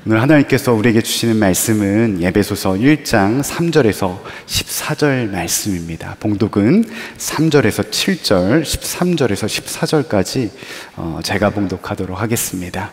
오늘 하나님께서 우리에게 주시는 말씀은 에베소서 1장 3절에서 14절 말씀입니다. 봉독은 3절에서 7절, 13절에서 14절까지 제가 봉독하도록 하겠습니다.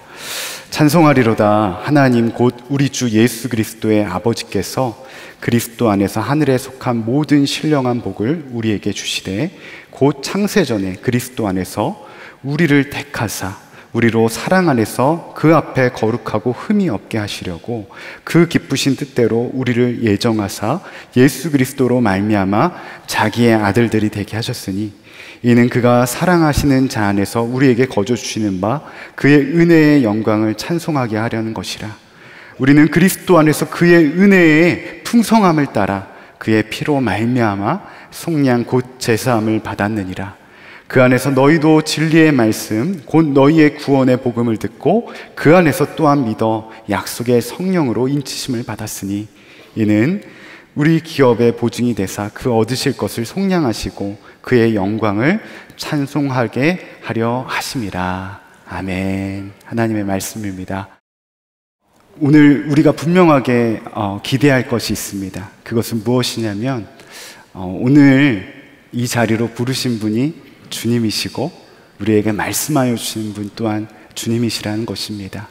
찬송하리로다. 하나님 곧 우리 주 예수 그리스도의 아버지께서 그리스도 안에서 하늘에 속한 모든 신령한 복을 우리에게 주시되 곧 창세전에 그리스도 안에서 우리를 택하사 우리로 사랑 안에서 그 앞에 거룩하고 흠이 없게 하시려고 그 기쁘신 뜻대로 우리를 예정하사 예수 그리스도로 말미암아 자기의 아들들이 되게 하셨으니 이는 그가 사랑하시는 자 안에서 우리에게 거저 주시는 바 그의 은혜의 영광을 찬송하게 하려는 것이라. 우리는 그리스도 안에서 그의 은혜의 풍성함을 따라 그의 피로 말미암아 속량 곧 제사함을 받았느니라. 그 안에서 너희도 진리의 말씀 곧 너희의 구원의 복음을 듣고 그 안에서 또한 믿어 약속의 성령으로 인치심을 받았으니 이는 우리 기업의 보증이 되사 그 얻으실 것을 속량하시고 그의 영광을 찬송하게 하려 하심이라. 아멘. 하나님의 말씀입니다. 오늘 우리가 분명하게 기대할 것이 있습니다. 그것은 무엇이냐면 오늘 이 자리로 부르신 분이 주님이시고 우리에게 말씀하여 주시는 분 또한 주님이시라는 것입니다.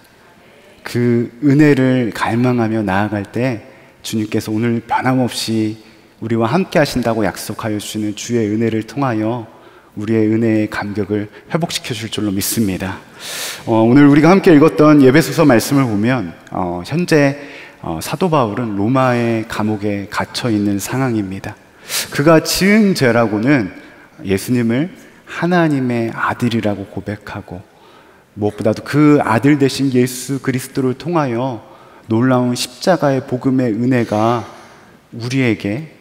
그 은혜를 갈망하며 나아갈 때 주님께서 오늘 변함없이 우리와 함께 하신다고 약속하여 주시는 주의 은혜를 통하여 우리의 은혜의 감격을 회복시켜 줄 줄로 믿습니다. 오늘 우리가 함께 읽었던 에베소서 말씀을 보면 현재 사도 바울은 로마의 감옥에 갇혀 있는 상황입니다. 그가 지은 죄라고는 예수님을 하나님의 아들이라고 고백하고 무엇보다도 그 아들 되신 예수 그리스도를 통하여 놀라운 십자가의 복음의 은혜가 우리에게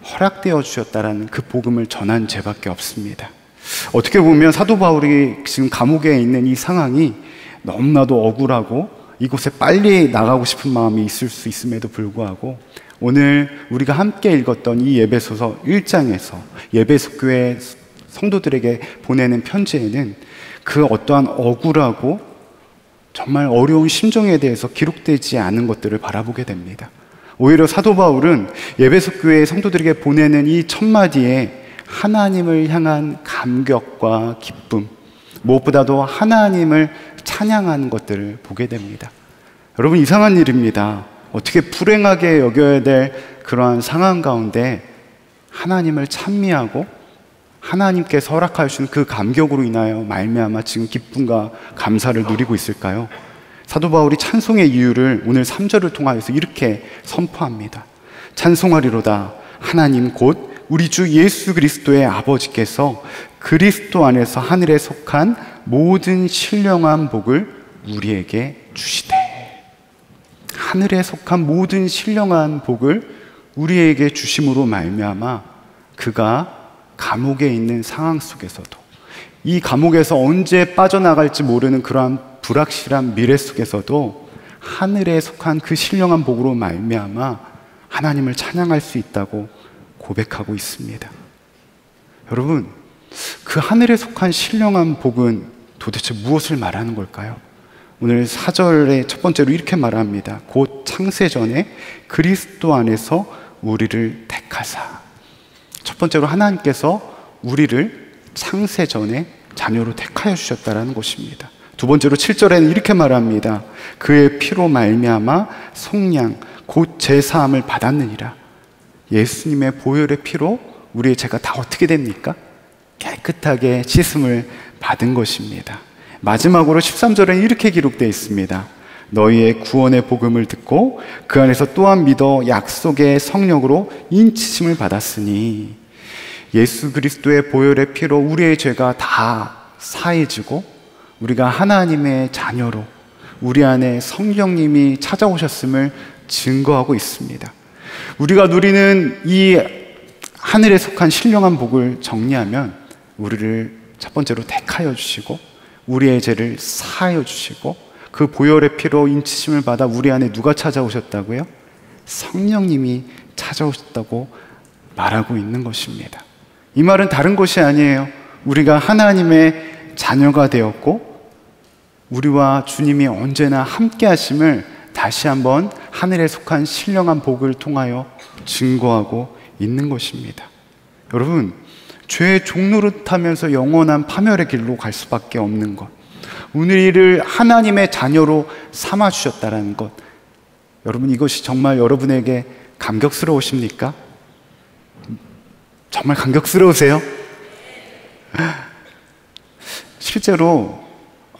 허락되어 주셨다라는 그 복음을 전한 죄밖에 없습니다. 어떻게 보면 사도 바울이 지금 감옥에 있는 이 상황이 너무나도 억울하고 이곳에 빨리 나가고 싶은 마음이 있을 수 있음에도 불구하고 오늘 우리가 함께 읽었던 이 에베소서 1장에서 에베소 교회 성도들에게 보내는 편지에는 그 어떠한 억울하고 정말 어려운 심정에 대해서 기록되지 않은 것들을 바라보게 됩니다. 오히려 사도 바울은 에베소 교회 성도들에게 보내는 이 첫 마디에 하나님을 향한 감격과 기쁨, 무엇보다도 하나님을 찬양하는 것들을 보게 됩니다. 여러분, 이상한 일입니다. 어떻게 불행하게 여겨야 될 그러한 상황 가운데 하나님을 찬미하고 하나님께서 허락하여 주신 그 감격으로 인하여 말미암아 지금 기쁨과 감사를 누리고 있을까요? 사도 바울이 찬송의 이유를 오늘 3절을 통하여서 이렇게 선포합니다. 찬송하리로다. 하나님 곧 우리 주 예수 그리스도의 아버지께서 그리스도 안에서 하늘에 속한 모든 신령한 복을 우리에게 주시되. 하늘에 속한 모든 신령한 복을 우리에게 주심으로 말미암아 그가 감옥에 있는 상황 속에서도 이 감옥에서 언제 빠져나갈지 모르는 그러한 불확실한 미래 속에서도 하늘에 속한 그 신령한 복으로 말미암아 하나님을 찬양할 수 있다고 고백하고 있습니다. 여러분, 그 하늘에 속한 신령한 복은 도대체 무엇을 말하는 걸까요? 오늘 4절의 첫 번째로 이렇게 말합니다. 곧 창세전에 그리스도 안에서 우리를 택하사. 첫 번째로 하나님께서 우리를 창세전에 자녀로 택하여 주셨다라는 것입니다. 두 번째로 7절에는 이렇게 말합니다. 그의 피로 말미암아 속량 곧 제사함을 받았느니라. 예수님의 보혈의 피로 우리의 죄가 다 어떻게 됩니까? 깨끗하게 씻음을 받은 것입니다. 마지막으로 13절에는 이렇게 기록되어 있습니다. 너희의 구원의 복음을 듣고 그 안에서 또한 믿어 약속의 성령으로 인치심을 받았으니 예수 그리스도의 보혈의 피로 우리의 죄가 다 사해지고 우리가 하나님의 자녀로 우리 안에 성령님이 찾아오셨음을 증거하고 있습니다. 우리가 누리는 이 하늘에 속한 신령한 복을 정리하면 우리를 첫 번째로 택하여 주시고 우리의 죄를 사하여 주시고 그 보혈의 피로 인치심을 받아 우리 안에 누가 찾아오셨다고요? 성령님이 찾아오셨다고 말하고 있는 것입니다. 이 말은 다른 것이 아니에요. 우리가 하나님의 자녀가 되었고 우리와 주님이 언제나 함께 하심을 다시 한번 하늘에 속한 신령한 복을 통하여 증거하고 있는 것입니다. 여러분, 죄의 종노릇하면서 영원한 파멸의 길로 갈 수밖에 없는 것, 우리를 하나님의 자녀로 삼아주셨다는 것, 여러분, 이것이 정말 여러분에게 감격스러우십니까? 정말 감격스러우세요? 실제로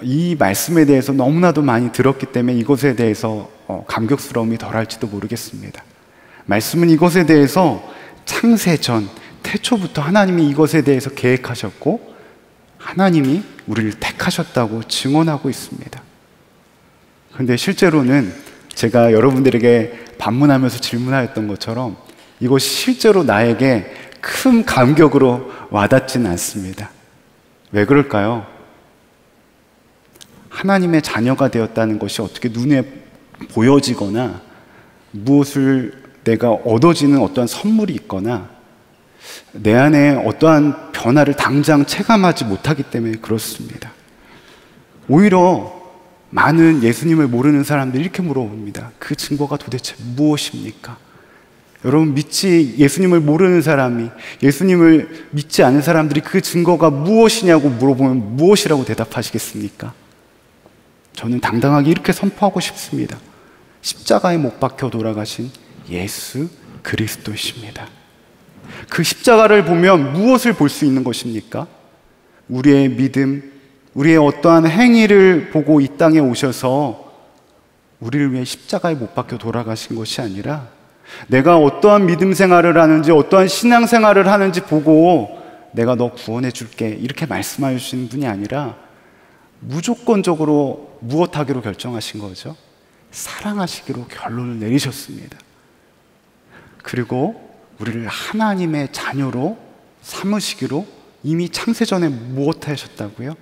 이 말씀에 대해서 너무나도 많이 들었기 때문에 이것에 대해서 감격스러움이 덜할지도 모르겠습니다. 말씀은 이것에 대해서 창세전, 태초부터 하나님이 이것에 대해서 계획하셨고 하나님이 우리를 택하셨다고 증언하고 있습니다. 그런데 실제로는 제가 여러분들에게 반문하면서 질문하였던 것처럼 이것이 실제로 나에게 큰 감격으로 와닿지는 않습니다. 왜 그럴까요? 하나님의 자녀가 되었다는 것이 어떻게 눈에 보여지거나 무엇을 내가 얻어지는 어떠한 선물이 있거나 내 안에 어떠한 변화를 당장 체감하지 못하기 때문에 그렇습니다. 오히려 많은 예수님을 모르는 사람들이 이렇게 물어봅니다. 그 증거가 도대체 무엇입니까? 여러분, 예수님을 모르는 사람이, 예수님을 믿지 않는 사람들이 그 증거가 무엇이냐고 물어보면 무엇이라고 대답하시겠습니까? 저는 당당하게 이렇게 선포하고 싶습니다. 십자가에 못 박혀 돌아가신 예수 그리스도이십니다. 그 십자가를 보면 무엇을 볼 수 있는 것입니까? 우리의 믿음, 우리의 어떠한 행위를 보고 이 땅에 오셔서 우리를 위해 십자가에 못 박혀 돌아가신 것이 아니라 내가 어떠한 믿음 생활을 하는지 어떠한 신앙 생활을 하는지 보고 내가 너 구원해 줄게 이렇게 말씀해 주시는 분이 아니라 무조건적으로 무엇하기로 결정하신 거죠? 사랑하시기로 결론을 내리셨습니다. 그리고 우리를 하나님의 자녀로 삼으시기로 이미 창세전에 무엇 하셨다고요?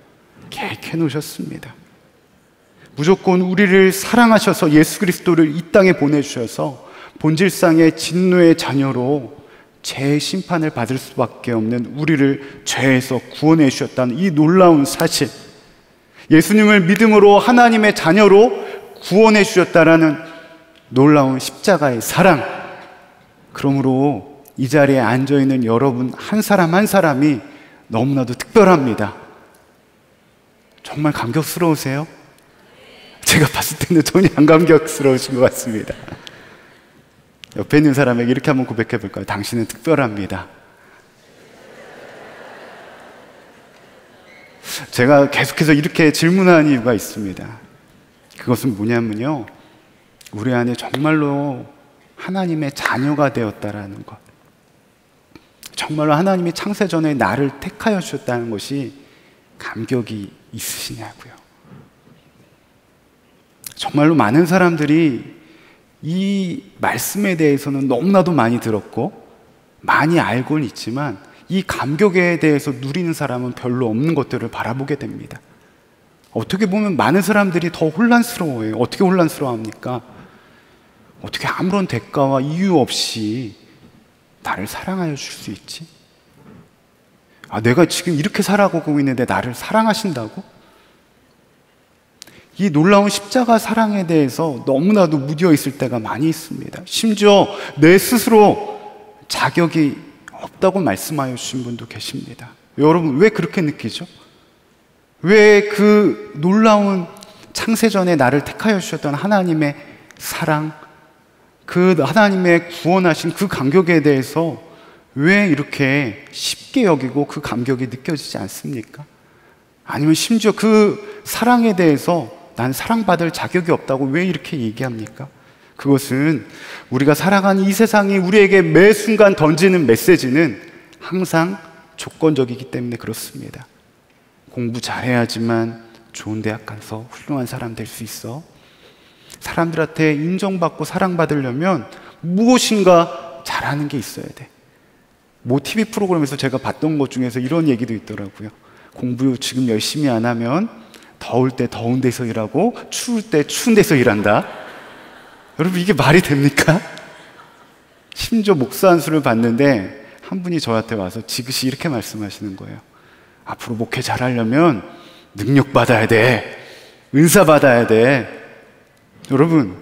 계획해 놓으셨습니다. 무조건 우리를 사랑하셔서 예수 그리스도를 이 땅에 보내주셔서 본질상의 진노의 자녀로 죄의 심판을 받을 수밖에 없는 우리를 죄에서 구원해 주셨다는 이 놀라운 사실, 예수님을 믿음으로 하나님의 자녀로 구원해 주셨다라는 놀라운 십자가의 사랑, 그러므로 이 자리에 앉아있는 여러분 한 사람 한 사람이 너무나도 특별합니다. 정말 감격스러우세요? 제가 봤을 때는 전혀 안 감격스러우신 것 같습니다. 옆에 있는 사람에게 이렇게 한번 고백해 볼까요? 당신은 특별합니다. 제가 계속해서 이렇게 질문하는 이유가 있습니다. 그것은 뭐냐면요, 우리 안에 정말로 하나님의 자녀가 되었다라는 것, 정말로 하나님이 창세전에 나를 택하여 주셨다는 것이 감격이 있으시냐고요. 정말로 많은 사람들이 이 말씀에 대해서는 너무나도 많이 들었고 많이 알고는 있지만 이 감격에 대해서 누리는 사람은 별로 없는 것들을 바라보게 됩니다. 어떻게 보면 많은 사람들이 더 혼란스러워해요. 어떻게 혼란스러워합니까? 어떻게 아무런 대가와 이유 없이 나를 사랑하여 줄 수 있지? 내가 지금 이렇게 살아가고 있는데 나를 사랑하신다고? 이 놀라운 십자가 사랑에 대해서 너무나도 무뎌 있을 때가 많이 있습니다. 심지어 내 스스로 자격이 없다고 말씀하여 주신 분도 계십니다. 여러분, 왜 그렇게 느끼죠? 왜 그 놀라운 창세전에 나를 택하여 주셨던 하나님의 사랑, 그 하나님의 구원하신 그 감격에 대해서 왜 이렇게 쉽게 여기고 그 감격이 느껴지지 않습니까? 아니면 심지어 그 사랑에 대해서 난 사랑받을 자격이 없다고 왜 이렇게 얘기합니까? 그것은 우리가 살아가는 이 세상이 우리에게 매 순간 던지는 메시지는 항상 조건적이기 때문에 그렇습니다. 공부 잘해야지만 좋은 대학 가서 훌륭한 사람 될 수 있어. 사람들한테 인정받고 사랑받으려면 무엇인가 잘하는 게 있어야 돼. 뭐 TV 프로그램에서 제가 봤던 것 중에서 이런 얘기도 있더라고요. 공부 지금 열심히 안 하면 더울 때 더운 데서 일하고 추울 때 추운 데서 일한다. 여러분, 이게 말이 됩니까? 심지어 목사 한 수를 봤는데 한 분이 저한테 와서 지그시 이렇게 말씀하시는 거예요. 앞으로 목회 잘하려면 능력 받아야 돼. 은사 받아야 돼. 여러분,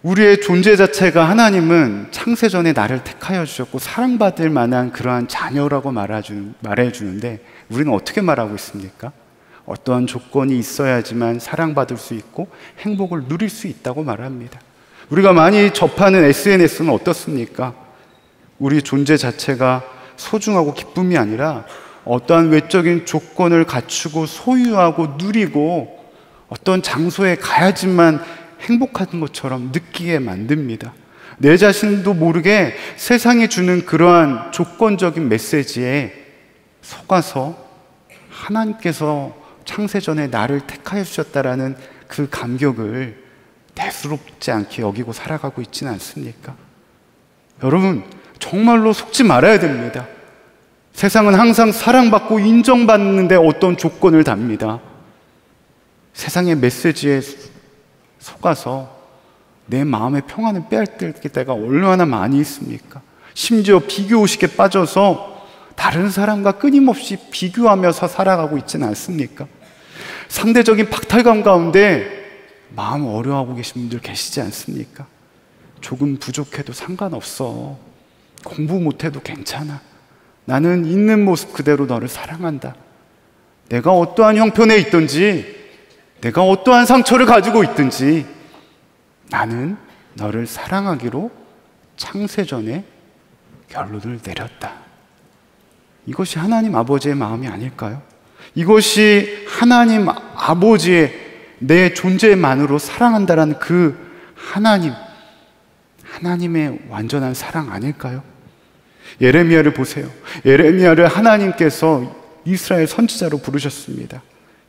우리의 존재 자체가 하나님은 창세전에 나를 택하여 주셨고 사랑받을 만한 그러한 자녀라고 말해주는데 우리는 어떻게 말하고 있습니까? 어떠한 조건이 있어야지만 사랑받을 수 있고 행복을 누릴 수 있다고 말합니다. 우리가 많이 접하는 SNS는 어떻습니까? 우리 존재 자체가 소중하고 기쁨이 아니라 어떠한 외적인 조건을 갖추고 소유하고 누리고 어떤 장소에 가야지만 행복한 것처럼 느끼게 만듭니다. 내 자신도 모르게 세상이 주는 그러한 조건적인 메시지에 속아서 하나님께서 창세전에 나를 택하여 주셨다라는 그 감격을 대수롭지 않게 여기고 살아가고 있지는 않습니까? 여러분, 정말로 속지 말아야 됩니다. 세상은 항상 사랑받고 인정받는데 어떤 조건을 답니다. 세상의 메시지에 속아서 내 마음의 평안을 빼앗길 때가 얼마나 많이 있습니까? 심지어 비교의식에 빠져서 다른 사람과 끊임없이 비교하면서 살아가고 있지는 않습니까? 상대적인 박탈감 가운데 마음 어려워하고 계신 분들 계시지 않습니까? 조금 부족해도 상관없어. 공부 못해도 괜찮아. 나는 있는 모습 그대로 너를 사랑한다. 내가 어떠한 형편에 있든지 내가 어떠한 상처를 가지고 있든지 나는 너를 사랑하기로 창세전에 결론을 내렸다. 이것이 하나님 아버지의 마음이 아닐까요? 이것이 하나님 아버지의 내 존재만으로 사랑한다라는 그 하나님의 완전한 사랑 아닐까요? 예레미야를 보세요. 예레미야를 하나님께서 이스라엘 선지자로 부르셨습니다.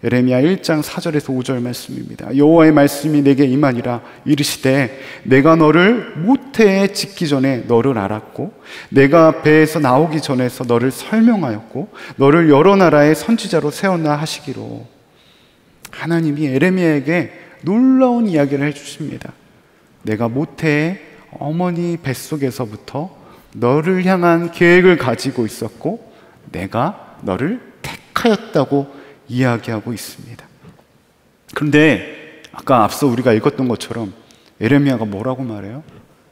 예레미야 1장 4절에서 5절 말씀입니다. 여호와의 말씀이 내게 임하니라. 이르시되 내가 너를 모태에 짓기 전에 너를 알았고 내가 배에서 나오기 전에서 너를 설명하였고 너를 여러 나라의 선지자로 세웠나 하시기로. 하나님이 예레미야에게 놀라운 이야기를 해주십니다. 내가 모태에 어머니 뱃속에서부터 너를 향한 계획을 가지고 있었고 내가 너를 택하였다고 이야기하고 있습니다. 그런데 아까 앞서 우리가 읽었던 것처럼 예레미야가 뭐라고 말해요?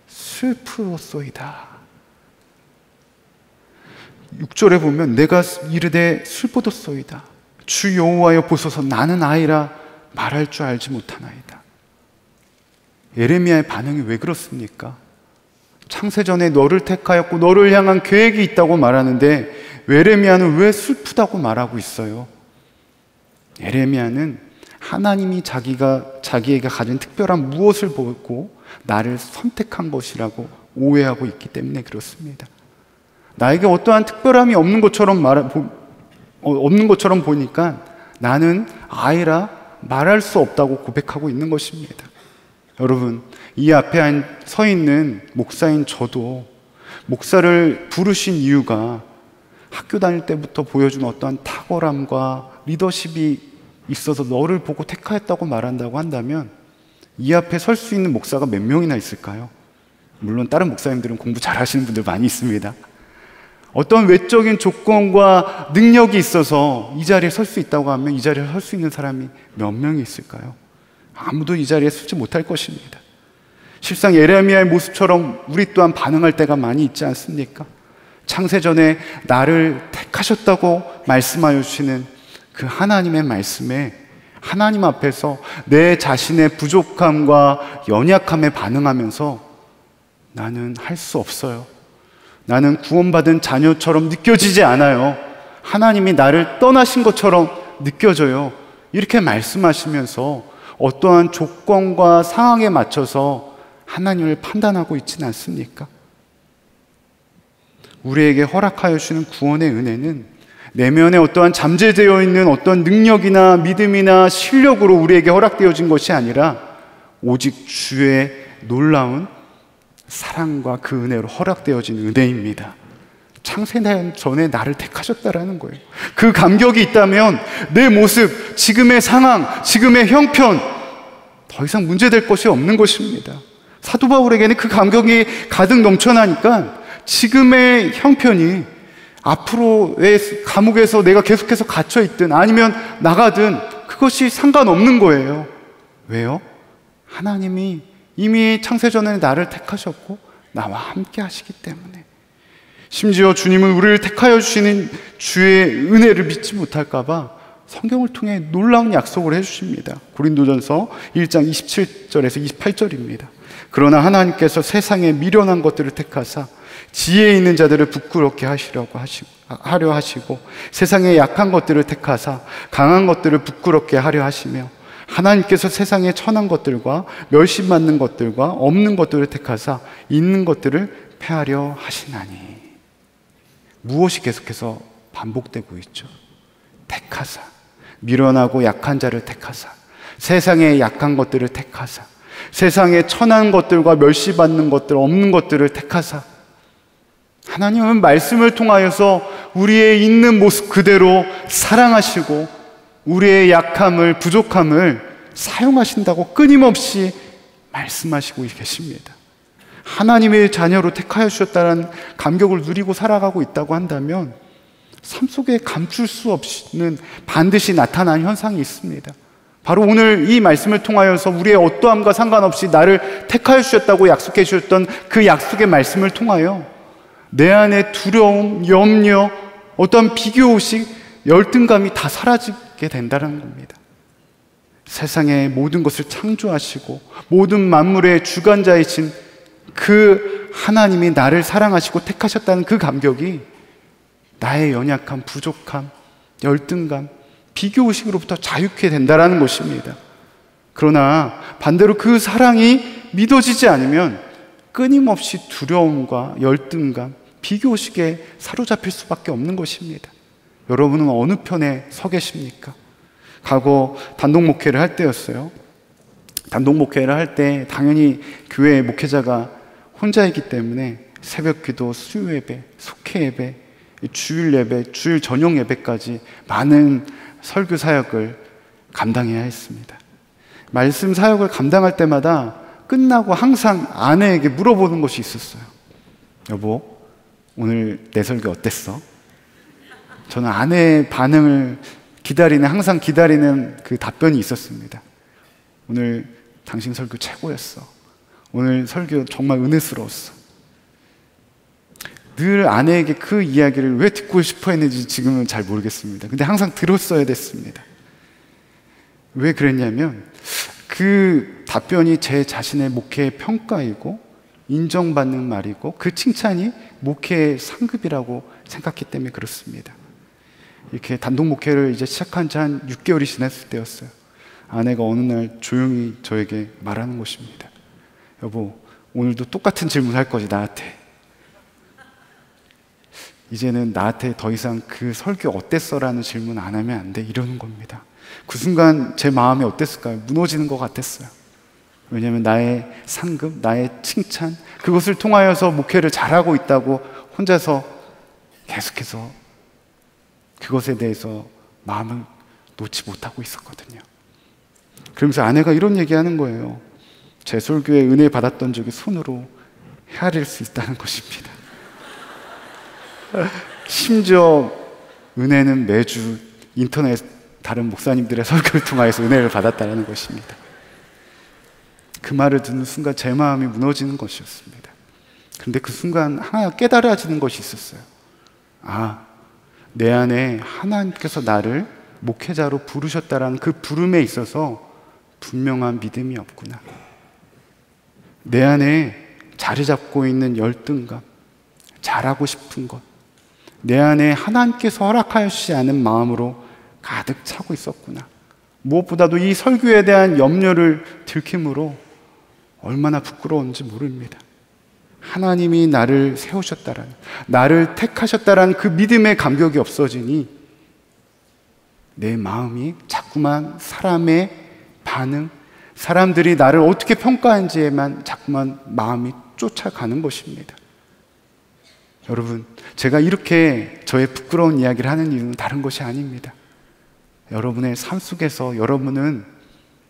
슬프소이다. 6절에 보면 내가 이르되 슬프도소이다. 주 여호와여 보소서 나는 아이라 말할 줄 알지 못하나이다. 예레미야의 반응이 왜 그렇습니까? 창세전에 너를 택하였고 너를 향한 계획이 있다고 말하는데 예레미야는 왜 슬프다고 말하고 있어요? 예레미야는 하나님이 자기에게 가진 특별한 무엇을 보고 나를 선택한 것이라고 오해하고 있기 때문에 그렇습니다. 나에게 어떠한 특별함이 없는 것처럼 보니까 나는 아이라 말할 수 없다고 고백하고 있는 것입니다. 여러분, 이 앞에 서 있는 목사인 저도 목사를 부르신 이유가 학교 다닐 때부터 보여준 어떠한 탁월함과 리더십이 있어서 너를 보고 택하였다고 말한다고 한다면 이 앞에 설 수 있는 목사가 몇 명이나 있을까요? 물론 다른 목사님들은 공부 잘하시는 분들 많이 있습니다. 어떤 외적인 조건과 능력이 있어서 이 자리에 설 수 있다고 하면 이 자리에 설 수 있는 사람이 몇 명이 있을까요? 아무도 이 자리에 서지 못할 것입니다. 실상 예레미야의 모습처럼 우리 또한 반응할 때가 많이 있지 않습니까? 창세전에 나를 택하셨다고 말씀하여 주시는 그 하나님의 말씀에 하나님 앞에서 내 자신의 부족함과 연약함에 반응하면서 나는 할 수 없어요. 나는 구원받은 자녀처럼 느껴지지 않아요. 하나님이 나를 떠나신 것처럼 느껴져요. 이렇게 말씀하시면서 어떠한 조건과 상황에 맞춰서 하나님을 판단하고 있지는 않습니까? 우리에게 허락하여 주시는 구원의 은혜는 내면에 어떠한 잠재되어 있는 어떤 능력이나 믿음이나 실력으로 우리에게 허락되어진 것이 아니라 오직 주의 놀라운 사랑과 그 은혜로 허락되어진 은혜입니다. 창세전에 나를 택하셨다라는 거예요. 그 감격이 있다면 내 모습, 지금의 상황, 지금의 형편 더 이상 문제될 것이 없는 것입니다. 사도 바울에게는 그 감격이 가득 넘쳐나니까 지금의 형편이 앞으로의 감옥에서 내가 계속해서 갇혀있든 아니면 나가든 그것이 상관없는 거예요. 왜요? 하나님이 이미 창세전에 나를 택하셨고 나와 함께 하시기 때문에, 심지어 주님은 우리를 택하여 주시는 주의 은혜를 믿지 못할까 봐 성경을 통해 놀라운 약속을 해주십니다. 고린도전서 1장 27절에서 28절입니다. 그러나 하나님께서 세상에 미련한 것들을 택하사 지혜 있는 자들을 부끄럽게 하려 하시고 세상에 약한 것들을 택하사 강한 것들을 부끄럽게 하려 하시며, 하나님께서 세상에 천한 것들과 멸시받는 것들과 없는 것들을 택하사 있는 것들을 폐하려 하시나니. 무엇이 계속해서 반복되고 있죠? 택하사, 미련하고 약한 자를 택하사, 세상에 약한 것들을 택하사, 세상에 천한 것들과 멸시받는 것들, 없는 것들을 택하사. 하나님은 말씀을 통하여서 우리의 있는 모습 그대로 사랑하시고 우리의 약함을, 부족함을 사용하신다고 끊임없이 말씀하시고 계십니다. 하나님의 자녀로 택하여 주셨다는 감격을 누리고 살아가고 있다고 한다면 삶 속에 감출 수 없는 반드시 나타나는 현상이 있습니다. 바로 오늘 이 말씀을 통하여서 우리의 어떠함과 상관없이 나를 택하여 주셨다고 약속해 주셨던 그 약속의 말씀을 통하여 내 안에 두려움, 염려, 어떤 비교의식, 열등감이 다 사라지게 된다는 겁니다. 세상의 모든 것을 창조하시고 모든 만물의 주관자이신 그 하나님이 나를 사랑하시고 택하셨다는 그 감격이 나의 연약함, 부족함, 열등감, 비교의식으로부터 자유케 된다는 것입니다. 그러나 반대로 그 사랑이 믿어지지 않으면 끊임없이 두려움과 열등감, 비교의식에 사로잡힐 수밖에 없는 것입니다. 여러분은 어느 편에 서 계십니까? 과거 단독 목회를 할 때였어요. 단독 목회를 할 때 당연히 교회 목회자가 혼자이기 때문에 새벽 기도, 수요 예배, 속회 예배, 주일 예배, 주일 전용 예배까지 많은 설교 사역을 감당해야 했습니다. 말씀 사역을 감당할 때마다 끝나고 항상 아내에게 물어보는 것이 있었어요. 여보, 오늘 내 설교 어땠어? 저는 아내의 반응을 항상 기다리는 그 답변이 있었습니다. 오늘 당신 설교 최고였어. 오늘 설교 정말 은혜스러웠어. 늘 아내에게 그 이야기를 왜 듣고 싶어 했는지 지금은 잘 모르겠습니다. 근데 항상 들었어야 됐습니다. 왜 그랬냐면 그 답변이 제 자신의 목회의 평가이고 인정받는 말이고 그 칭찬이 목회의 상급이라고 생각했기 때문에 그렇습니다. 이렇게 단독 목회를 이제 시작한 지 한 6개월이 지났을 때였어요. 아내가 어느 날 조용히 저에게 말하는 것입니다. 여보, 오늘도 똑같은 질문 할 거지, 나한테. 이제는 나한테 더 이상 그 설교 어땠어? 라는 질문 안 하면 안 돼. 이러는 겁니다. 그 순간 제 마음이 어땠을까요? 무너지는 것 같았어요. 왜냐하면 나의 상급, 나의 칭찬, 그것을 통하여서 목회를 잘하고 있다고 혼자서 계속해서 그것에 대해서 마음을 놓지 못하고 있었거든요. 그러면서 아내가 이런 얘기하는 거예요. 제 설교에 은혜 받았던 적이 손으로 헤아릴 수 있다는 것입니다. 심지어 은혜는 매주 인터넷 다른 목사님들의 설교를 통하여서 은혜를 받았다는 것입니다. 그 말을 듣는 순간 제 마음이 무너지는 것이었습니다. 그런데 그 순간 하나 깨달아지는 것이 있었어요. 아, 내 안에 하나님께서 나를 목회자로 부르셨다라는 그 부름에 있어서 분명한 믿음이 없구나. 내 안에 자리 잡고 있는 열등감, 잘하고 싶은 것, 내 안에 하나님께서 허락하시지 않은 마음으로 가득 차고 있었구나. 무엇보다도 이 설교에 대한 염려를 들킴으로 얼마나 부끄러운지 모릅니다. 하나님이 나를 세우셨다라는, 나를 택하셨다라는 그 믿음의 감격이 없어지니 내 마음이 자꾸만 사람의 반응, 사람들이 나를 어떻게 평가하는지에만 자꾸만 마음이 쫓아가는 것입니다. 여러분, 제가 이렇게 저의 부끄러운 이야기를 하는 이유는 다른 것이 아닙니다. 여러분의 삶 속에서 여러분은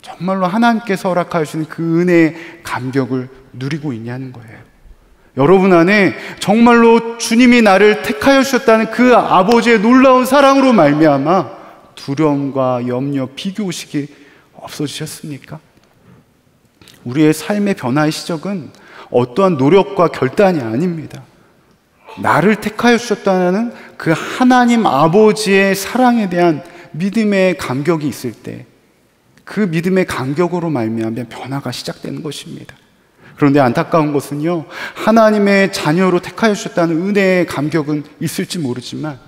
정말로 하나님께서 허락하시는 그 은혜의 감격을 누리고 있냐는 거예요. 여러분 안에 정말로 주님이 나를 택하여 주셨다는 그 아버지의 놀라운 사랑으로 말미암아 두려움과 염려, 비교의식이 없어지셨습니까? 우리의 삶의 변화의 시작은 어떠한 노력과 결단이 아닙니다. 나를 택하여 주셨다는 그 하나님 아버지의 사랑에 대한 믿음의 감격이 있을 때, 그 믿음의 감격으로 말미암아 변화가 시작되는 것입니다. 그런데 안타까운 것은요, 하나님의 자녀로 택하여 주셨다는 은혜의 감격은 있을지 모르지만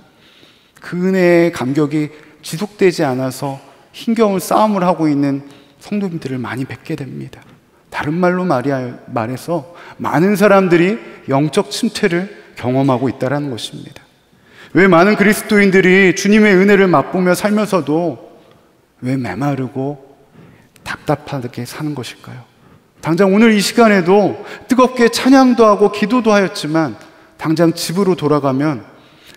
그 은혜의 감격이 지속되지 않아서 힘겨운 싸움을 하고 있는 성도님들을 많이 뵙게 됩니다. 다른 말로 말해서 많은 사람들이 영적 침체를 경험하고 있다는 것입니다. 왜 많은 그리스도인들이 주님의 은혜를 맛보며 살면서도 왜 메마르고 답답하게 사는 것일까요? 당장 오늘 이 시간에도 뜨겁게 찬양도 하고 기도도 하였지만 당장 집으로 돌아가면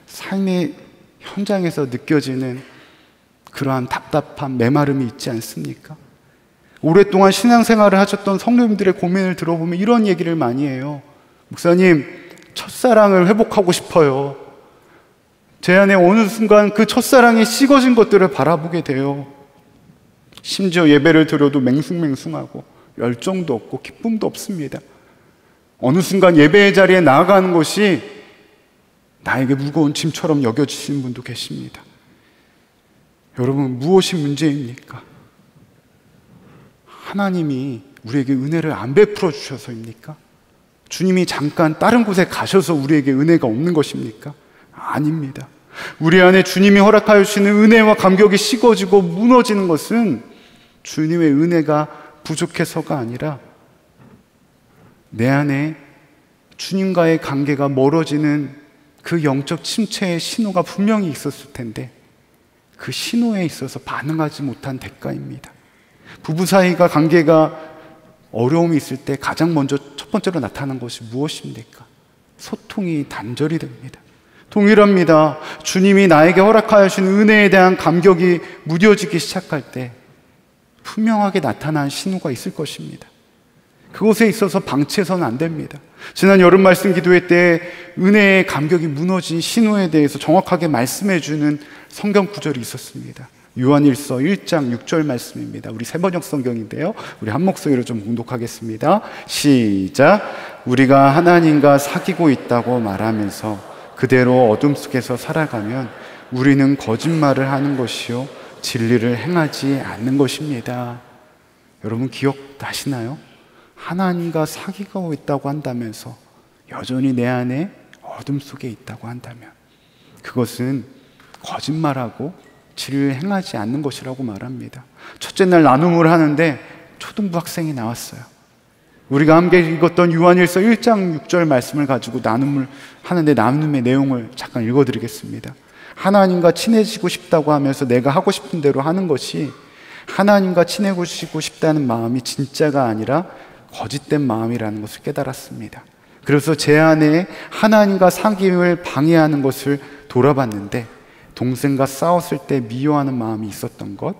삶의 현장에서 느껴지는 그러한 답답한 메마름이 있지 않습니까? 오랫동안 신앙생활을 하셨던 성도님들의 고민을 들어보면 이런 얘기를 많이 해요. 목사님, 첫사랑을 회복하고 싶어요. 제 안에 어느 순간 그 첫사랑이 식어진 것들을 바라보게 돼요. 심지어 예배를 드려도 맹숭맹숭하고 열정도 없고 기쁨도 없습니다. 어느 순간 예배의 자리에 나아가는 것이 나에게 무거운 짐처럼 여겨지시는 분도 계십니다. 여러분, 무엇이 문제입니까? 하나님이 우리에게 은혜를 안 베풀어 주셔서입니까? 주님이 잠깐 다른 곳에 가셔서 우리에게 은혜가 없는 것입니까? 아닙니다. 우리 안에 주님이 허락하여 주시는 은혜와 감격이 식어지고 무너지는 것은 주님의 은혜가 부족해서가 아니라 내 안에 주님과의 관계가 멀어지는 그 영적 침체의 신호가 분명히 있었을 텐데 그 신호에 있어서 반응하지 못한 대가입니다. 부부 사이가 관계가 어려움이 있을 때 가장 먼저 첫 번째로 나타나는 것이 무엇입니까? 소통이 단절이 됩니다. 동일합니다. 주님이 나에게 허락하여 주신 은혜에 대한 감격이 무뎌지기 시작할 때 분명하게 나타난 신호가 있을 것입니다. 그것에 있어서 방치해서는 안 됩니다. 지난 여름 말씀 기도회 때 은혜의 감격이 무너진 신호에 대해서 정확하게 말씀해 주는 성경 구절이 있었습니다. 요한일서 1장 6절 말씀입니다. 우리 새번역 성경인데요, 우리 한 목소리로 좀 봉독하겠습니다. 시작. 우리가 하나님과 사귀고 있다고 말하면서 그대로 어둠 속에서 살아가면 우리는 거짓말을 하는 것이요 진리를 행하지 않는 것입니다. 여러분 기억나시나요? 하나님과 사귀고 있다고 한다면서 여전히 내 안에 어둠 속에 있다고 한다면 그것은 거짓말하고 진리를 행하지 않는 것이라고 말합니다. 첫째 날 나눔을 하는데 초등부 학생이 나왔어요. 우리가 함께 읽었던 요한일서 1장 6절 말씀을 가지고 나눔을 하는데 나눔의 내용을 잠깐 읽어드리겠습니다. 하나님과 친해지고 싶다고 하면서 내가 하고 싶은 대로 하는 것이 하나님과 친해지고 싶다는 마음이 진짜가 아니라 거짓된 마음이라는 것을 깨달았습니다. 그래서 제 안에 하나님과 사귐을 방해하는 것을 돌아봤는데 동생과 싸웠을 때 미워하는 마음이 있었던 것,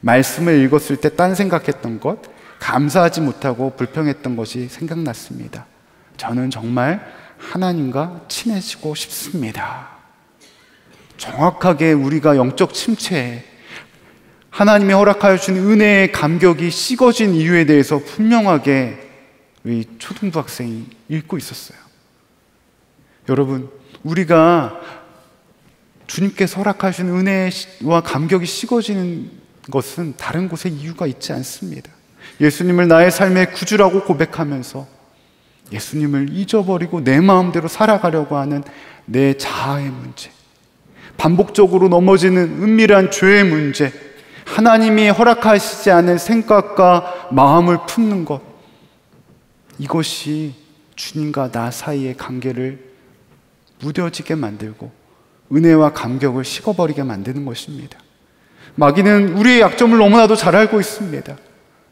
말씀을 읽었을 때 딴 생각했던 것, 감사하지 못하고 불평했던 것이 생각났습니다. 저는 정말 하나님과 친해지고 싶습니다. 정확하게 우리가 영적 침체에 하나님이 허락하여 주신 은혜의 감격이 식어진 이유에 대해서 분명하게 우리 초등부 학생이 읽고 있었어요. 여러분, 우리가 주님께서 허락하신 은혜와 감격이 식어지는 것은 다른 곳에 이유가 있지 않습니다. 예수님을 나의 삶의 구주라고 고백하면서 예수님을 잊어버리고 내 마음대로 살아가려고 하는 내 자아의 문제, 반복적으로 넘어지는 은밀한 죄의 문제, 하나님이 허락하시지 않은 생각과 마음을 품는 것, 이것이 주님과 나 사이의 관계를 무뎌지게 만들고 은혜와 감격을 식어버리게 만드는 것입니다. 마귀는 우리의 약점을 너무나도 잘 알고 있습니다.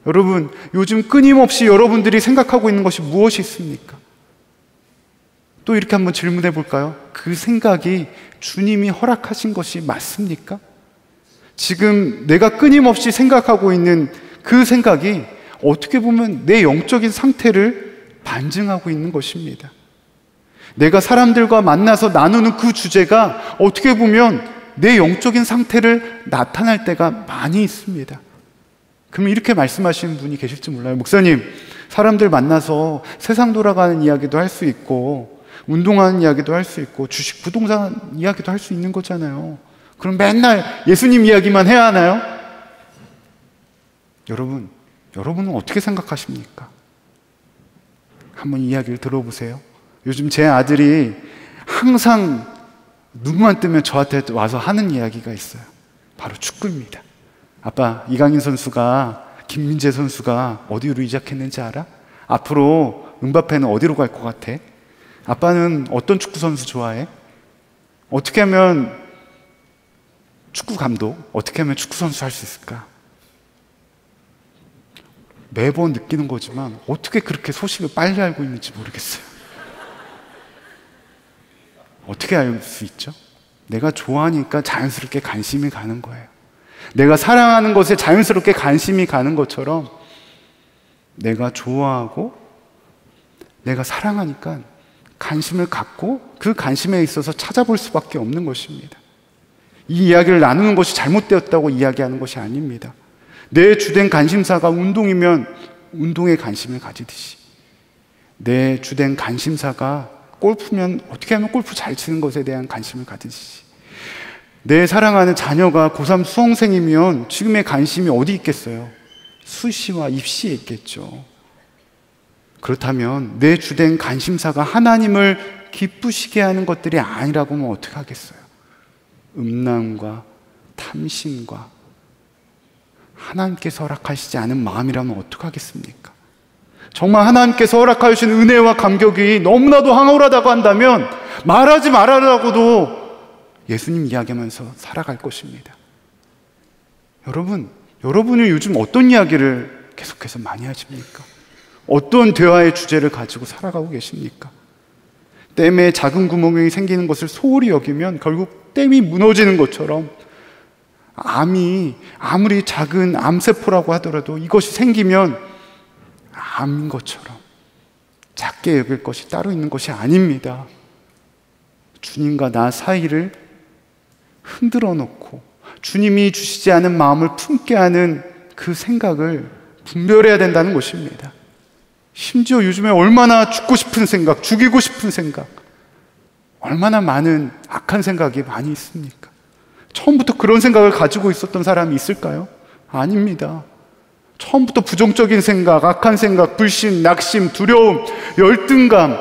여러분, 요즘 끊임없이 여러분들이 생각하고 있는 것이 무엇이 있습니까? 또 이렇게 한번 질문해 볼까요? 그 생각이 주님이 허락하신 것이 맞습니까? 지금 내가 끊임없이 생각하고 있는 그 생각이 어떻게 보면 내 영적인 상태를 반증하고 있는 것입니다. 내가 사람들과 만나서 나누는 그 주제가 어떻게 보면 내 영적인 상태를 나타낼 때가 많이 있습니다. 그러면 이렇게 말씀하시는 분이 계실지 몰라요. 목사님, 사람들 만나서 세상 돌아가는 이야기도 할 수 있고 운동하는 이야기도 할 수 있고 주식, 부동산 이야기도 할 수 있는 거잖아요. 그럼 맨날 예수님 이야기만 해야 하나요? 여러분은 어떻게 생각하십니까? 한번 이야기를 들어보세요. 요즘 제 아들이 항상 눈만 뜨면 저한테 와서 하는 이야기가 있어요. 바로 축구입니다. 아빠, 이강인 선수가, 김민재 선수가 어디로 이적했는지 알아? 앞으로 음바페는 어디로 갈 것 같아? 아빠는 어떤 축구 선수 좋아해? 어떻게 하면 축구 감독, 어떻게 하면 축구 선수 할 수 있을까? 매번 느끼는 거지만 어떻게 그렇게 소식을 빨리 알고 있는지 모르겠어요. 어떻게 알 수 있죠? 내가 좋아하니까 자연스럽게 관심이 가는 거예요. 내가 사랑하는 것에 자연스럽게 관심이 가는 것처럼 내가 좋아하고 내가 사랑하니까 관심을 갖고 그 관심에 있어서 찾아볼 수밖에 없는 것입니다. 이 이야기를 나누는 것이 잘못되었다고 이야기하는 것이 아닙니다. 내 주된 관심사가 운동이면 운동에 관심을 가지듯이, 내 주된 관심사가 골프면 어떻게 하면 골프 잘 치는 것에 대한 관심을 가지듯이, 내 사랑하는 자녀가 고3 수험생이면 지금의 관심이 어디 있겠어요? 수시와 입시에 있겠죠. 그렇다면 내 주된 관심사가 하나님을 기쁘시게 하는 것들이 아니라고 하면 어떻게 하겠어요? 음란과 탐심과 하나님께서 허락하시지 않은 마음이라면 어떻게 하겠습니까? 정말 하나님께서 허락하신 은혜와 감격이 너무나도 황홀하다고 한다면 말하지 말아라고도 예수님 이야기하면서 살아갈 것입니다. 여러분은 요즘 어떤 이야기를 계속해서 많이 하십니까? 어떤 대화의 주제를 가지고 살아가고 계십니까? 댐에 작은 구멍이 생기는 것을 소홀히 여기면 결국 댐이 무너지는 것처럼, 암이 아무리 작은 암세포라고 하더라도 이것이 생기면 암인 것처럼 작게 여길 것이 따로 있는 것이 아닙니다. 주님과 나 사이를 흔들어 놓고 주님이 주시지 않은 마음을 품게 하는 그 생각을 분별해야 된다는 것입니다. 심지어 요즘에 얼마나 죽고 싶은 생각, 죽이고 싶은 생각, 얼마나 많은 악한 생각이 많이 있습니까? 처음부터 그런 생각을 가지고 있었던 사람이 있을까요? 아닙니다. 처음부터 부정적인 생각, 악한 생각, 불신, 낙심, 두려움, 열등감,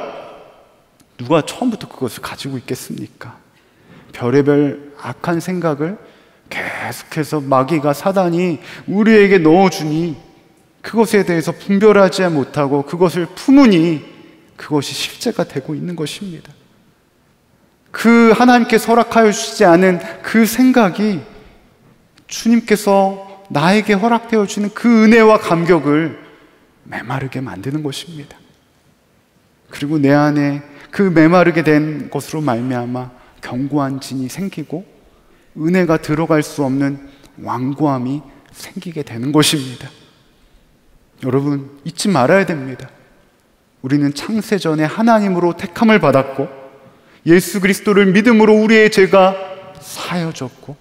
누가 처음부터 그것을 가지고 있겠습니까? 별의별 악한 생각을 계속해서 마귀가, 사단이 우리에게 넣어주니 그것에 대해서 분별하지 못하고 그것을 품으니 그것이 실제가 되고 있는 것입니다. 그 하나님께서 허락하여 주시지 않은 그 생각이 주님께서 나에게 허락되어 주는 그 은혜와 감격을 메마르게 만드는 것입니다. 그리고 내 안에 그 메마르게 된 것으로 말미암아 견고한 진이 생기고 은혜가 들어갈 수 없는 완고함이 생기게 되는 것입니다. 여러분, 잊지 말아야 됩니다. 우리는 창세전에 하나님으로 택함을 받았고 예수 그리스도를 믿음으로 우리의 죄가 사여졌고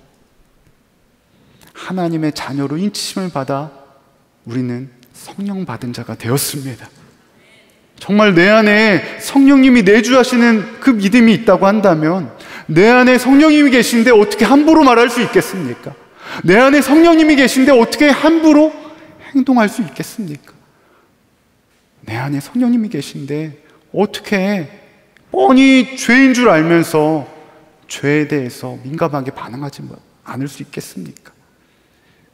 하나님의 자녀로 인치심을 받아 우리는 성령 받은 자가 되었습니다. 정말 내 안에 성령님이 내주하시는 그 믿음이 있다고 한다면 내 안에 성령님이 계신데 어떻게 함부로 말할 수 있겠습니까? 내 안에 성령님이 계신데 어떻게 함부로 행동할 수 있겠습니까? 내 안에 성령님이 계신데 어떻게 뻔히 죄인 줄 알면서 죄에 대해서 민감하게 반응하지 않을 수 있겠습니까?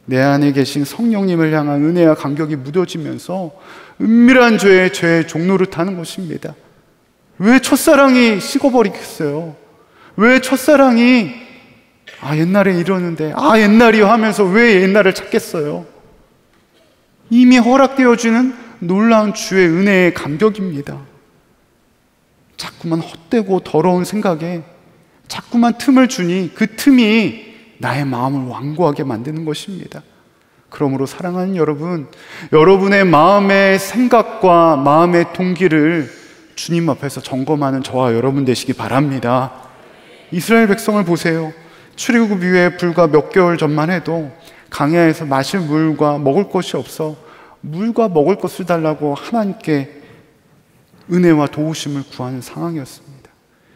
내 안에 계신 성령님을 향한 은혜와 감격이 묻어지면서 은밀한 죄의 종로를 타는 것입니다. 왜 첫사랑이 식어버리겠어요? 왜 첫사랑이 옛날에 이러는데 옛날이요 하면서 왜 옛날을 찾겠어요? 이미 허락되어주는 놀라운 주의 은혜의 감격입니다. 자꾸만 헛되고 더러운 생각에 자꾸만 틈을 주니 그 틈이 나의 마음을 완고하게 만드는 것입니다. 그러므로 사랑하는 여러분, 여러분의 마음의 생각과 마음의 동기를 주님 앞에서 점검하는 저와 여러분 되시기 바랍니다. 이스라엘 백성을 보세요. 출애굽 이후에 불과 몇 개월 전만 해도 강야에서 마실 물과 먹을 것이 없어 물과 먹을 것을 달라고 하나님께 은혜와 도우심을 구하는 상황이었습니다.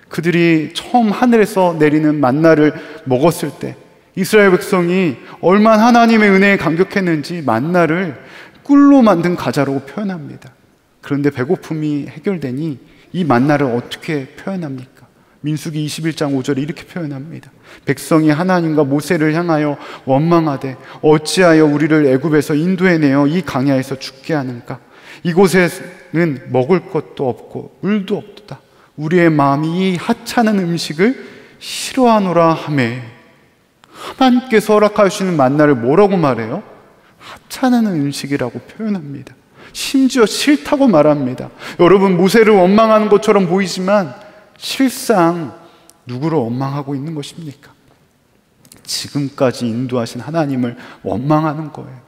그들이 처음 하늘에서 내리는 만나를 먹었을 때 이스라엘 백성이 얼마나 하나님의 은혜에 감격했는지 만나를 꿀로 만든 과자로 표현합니다. 그런데 배고픔이 해결되니 이 만나를 어떻게 표현합니까? 민수기 21장 5절에 이렇게 표현합니다. 백성이 하나님과 모세를 향하여 원망하되 어찌하여 우리를 애굽에서 인도해내어 이 강야에서 죽게 하는가? 이곳에는 먹을 것도 없고 물도 없도다. 우리의 마음이 이 하찮은 음식을 싫어하노라 하매. 하나님께서 허락하시는 만나를 뭐라고 말해요? 하찮은 음식이라고 표현합니다. 심지어 싫다고 말합니다. 여러분, 모세를 원망하는 것처럼 보이지만 실상 누구를 원망하고 있는 것입니까? 지금까지 인도하신 하나님을 원망하는 거예요.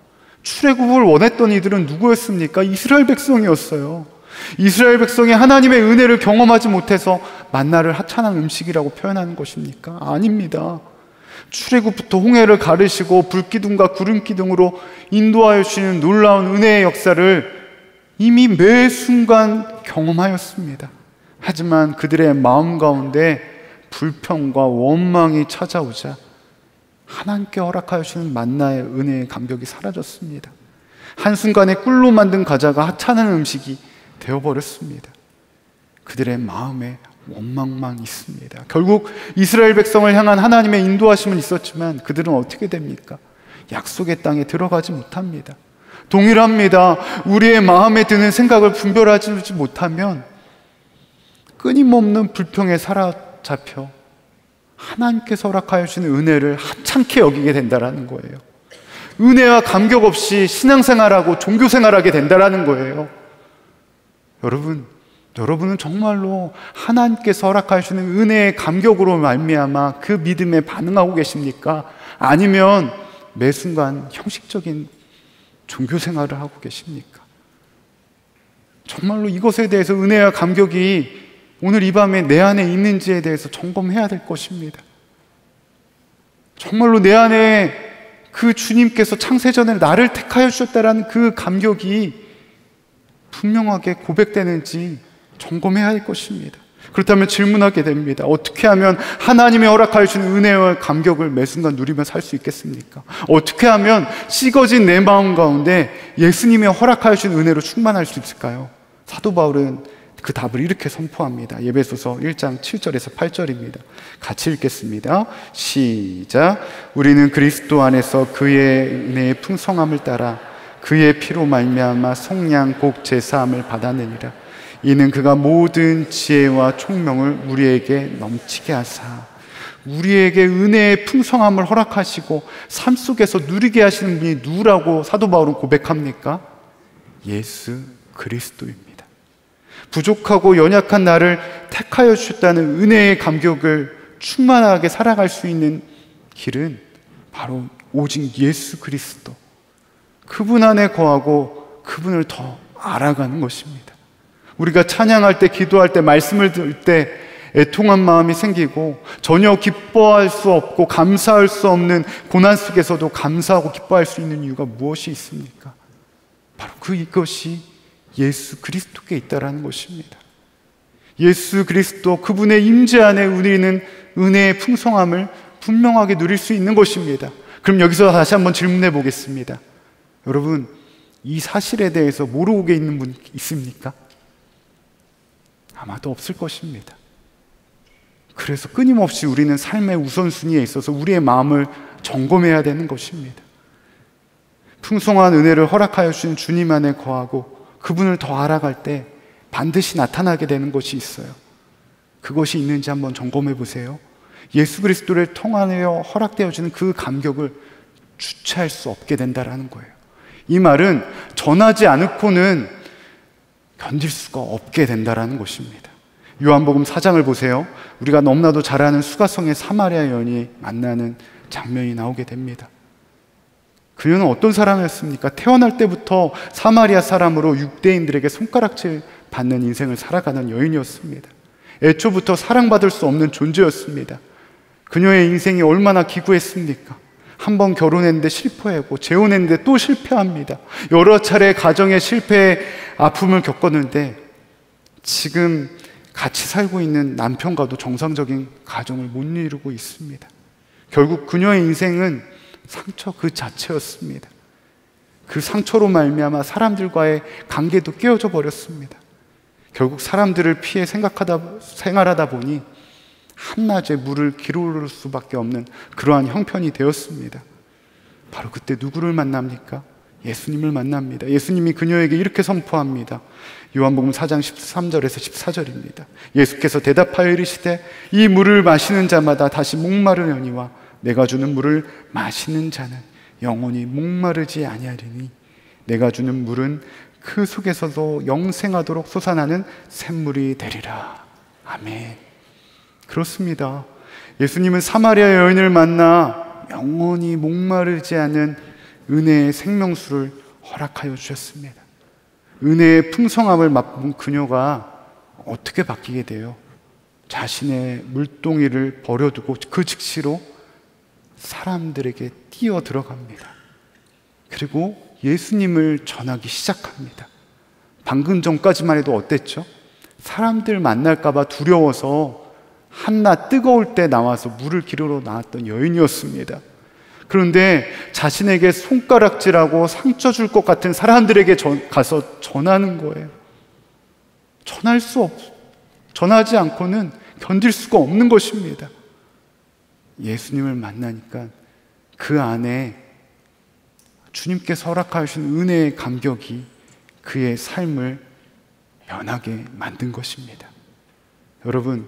출애굽을 원했던 이들은 누구였습니까? 이스라엘 백성이었어요. 이스라엘 백성이 하나님의 은혜를 경험하지 못해서 만나를 하찮은 음식이라고 표현하는 것입니까? 아닙니다. 출애굽부터 홍해를 가르시고 불기둥과 구름기둥으로 인도하여 주시는 놀라운 은혜의 역사를 이미 매 순간 경험하였습니다. 하지만 그들의 마음 가운데 불평과 원망이 찾아오자 하나님께 허락하여 주시는 만나의 은혜의 감격이 사라졌습니다. 한순간에 꿀로 만든 과자가 하찮은 음식이 되어버렸습니다. 그들의 마음에 원망만 있습니다. 결국 이스라엘 백성을 향한 하나님의 인도하심은 있었지만 그들은 어떻게 됩니까? 약속의 땅에 들어가지 못합니다. 동일합니다. 우리의 마음에 드는 생각을 분별하지 못하면 끊임없는 불평에 사로잡혀 하나님께서 허락하여 주시는 은혜를 하찮게 여기게 된다는 거예요. 은혜와 감격 없이 신앙생활하고 종교생활하게 된다는 거예요. 여러분은 정말로 하나님께서 허락하여 주시는 은혜의 감격으로 말미암아 그 믿음에 반응하고 계십니까? 아니면 매 순간 형식적인 종교생활을 하고 계십니까? 정말로 이것에 대해서 은혜와 감격이 오늘 이 밤에 내 안에 있는지에 대해서 점검해야 될 것입니다. 정말로 내 안에 그 주님께서 창세전에 나를 택하여 주셨다라는 그 감격이 분명하게 고백되는지 점검해야 할 것입니다. 그렇다면 질문하게 됩니다. 어떻게 하면 하나님의 허락하여 주는 은혜와 감격을 매 순간 누리며 살 수 있겠습니까? 어떻게 하면 식어진 내 마음 가운데 예수님의 허락하여 주는 은혜로 충만할 수 있을까요? 사도 바울은 그 답을 이렇게 선포합니다. 에베소서 1장 7절에서 8절입니다. 같이 읽겠습니다. 시작. 우리는 그리스도 안에서 그의 은혜의 풍성함을 따라 그의 피로 말미암아 속량 곧 제사함을 받았느니라. 이는 그가 모든 지혜와 총명을 우리에게 넘치게 하사 우리에게 은혜의 풍성함을 허락하시고 삶 속에서 누리게 하시는 분이 누구라고 사도 바울은 고백합니까? 예수 그리스도입니다. 부족하고 연약한 나를 택하여 주셨다는 은혜의 감격을 충만하게 살아갈 수 있는 길은 바로 오직 예수 그리스도, 그분 안에 거하고 그분을 더 알아가는 것입니다. 우리가 찬양할 때, 기도할 때, 말씀을 들을 때 애통한 마음이 생기고 전혀 기뻐할 수 없고 감사할 수 없는 고난 속에서도 감사하고 기뻐할 수 있는 이유가 무엇이 있습니까? 바로 이것이 예수 그리스도께 있다라는 것입니다. 예수 그리스도, 그분의 임재 안에 우리는 은혜의 풍성함을 분명하게 누릴 수 있는 것입니다. 그럼 여기서 다시 한번 질문해 보겠습니다. 여러분, 이 사실에 대해서 모르고 있는 분 있습니까? 아마도 없을 것입니다. 그래서 끊임없이 우리는 삶의 우선순위에 있어서 우리의 마음을 점검해야 되는 것입니다. 풍성한 은혜를 허락하여 주신 주님 안에 거하고 그분을 더 알아갈 때 반드시 나타나게 되는 것이 있어요. 그것이 있는지 한번 점검해 보세요. 예수 그리스도를 통하여 허락되어지는 그 감격을 주체할 수 없게 된다는 거예요. 이 말은 전하지 않고는 견딜 수가 없게 된다는 것입니다. 요한복음 4장을 보세요. 우리가 너무나도 잘 아는 수가성의 사마리아 여인이 만나는 장면이 나오게 됩니다. 그녀는 어떤 사람이었습니까? 태어날 때부터 사마리아 사람으로 유대인들에게 손가락질 받는 인생을 살아가는 여인이었습니다. 애초부터 사랑받을 수 없는 존재였습니다. 그녀의 인생이 얼마나 기구했습니까? 한번 결혼했는데 실패하고 재혼했는데 또 실패합니다. 여러 차례 가정의 실패의 아픔을 겪었는데 지금 같이 살고 있는 남편과도 정상적인 가정을 못 이루고 있습니다. 결국 그녀의 인생은 상처 그 자체였습니다. 그 상처로 말미암아 사람들과의 관계도 깨어져 버렸습니다. 결국 사람들을 피해 생활하다 보니 한낮에 물을 기울일 수밖에 없는 그러한 형편이 되었습니다. 바로 그때 누구를 만납니까? 예수님을 만납니다. 예수님이 그녀에게 이렇게 선포합니다. 요한복음 4장 13절에서 14절입니다. 예수께서 대답하여 이르시되 이 물을 마시는 자마다 다시 목마르려니와 내가 주는 물을 마시는 자는 영원히 목마르지 아니하리니 내가 주는 물은 그 속에서도 영생하도록 솟아나는 샘물이 되리라. 아멘. 그렇습니다. 예수님은 사마리아 여인을 만나 영원히 목마르지 않은 은혜의 생명수를 허락하여 주셨습니다. 은혜의 풍성함을 맛본 그녀가 어떻게 바뀌게 돼요? 자신의 물동이를 버려두고 그 즉시로 사람들에게 뛰어 들어갑니다. 그리고 예수님을 전하기 시작합니다. 방금 전까지만 해도 어땠죠? 사람들 만날까봐 두려워서 한낮 뜨거울 때 나와서 물을 기르러 나왔던 여인이었습니다. 그런데 자신에게 손가락질하고 상처 줄 것 같은 사람들에게 가서 전하는 거예요. 전하지 않고는 견딜 수가 없는 것입니다. 예수님을 만나니까 그 안에 주님께서 허락하신 은혜의 감격이 그의 삶을 변하게 만든 것입니다. 여러분,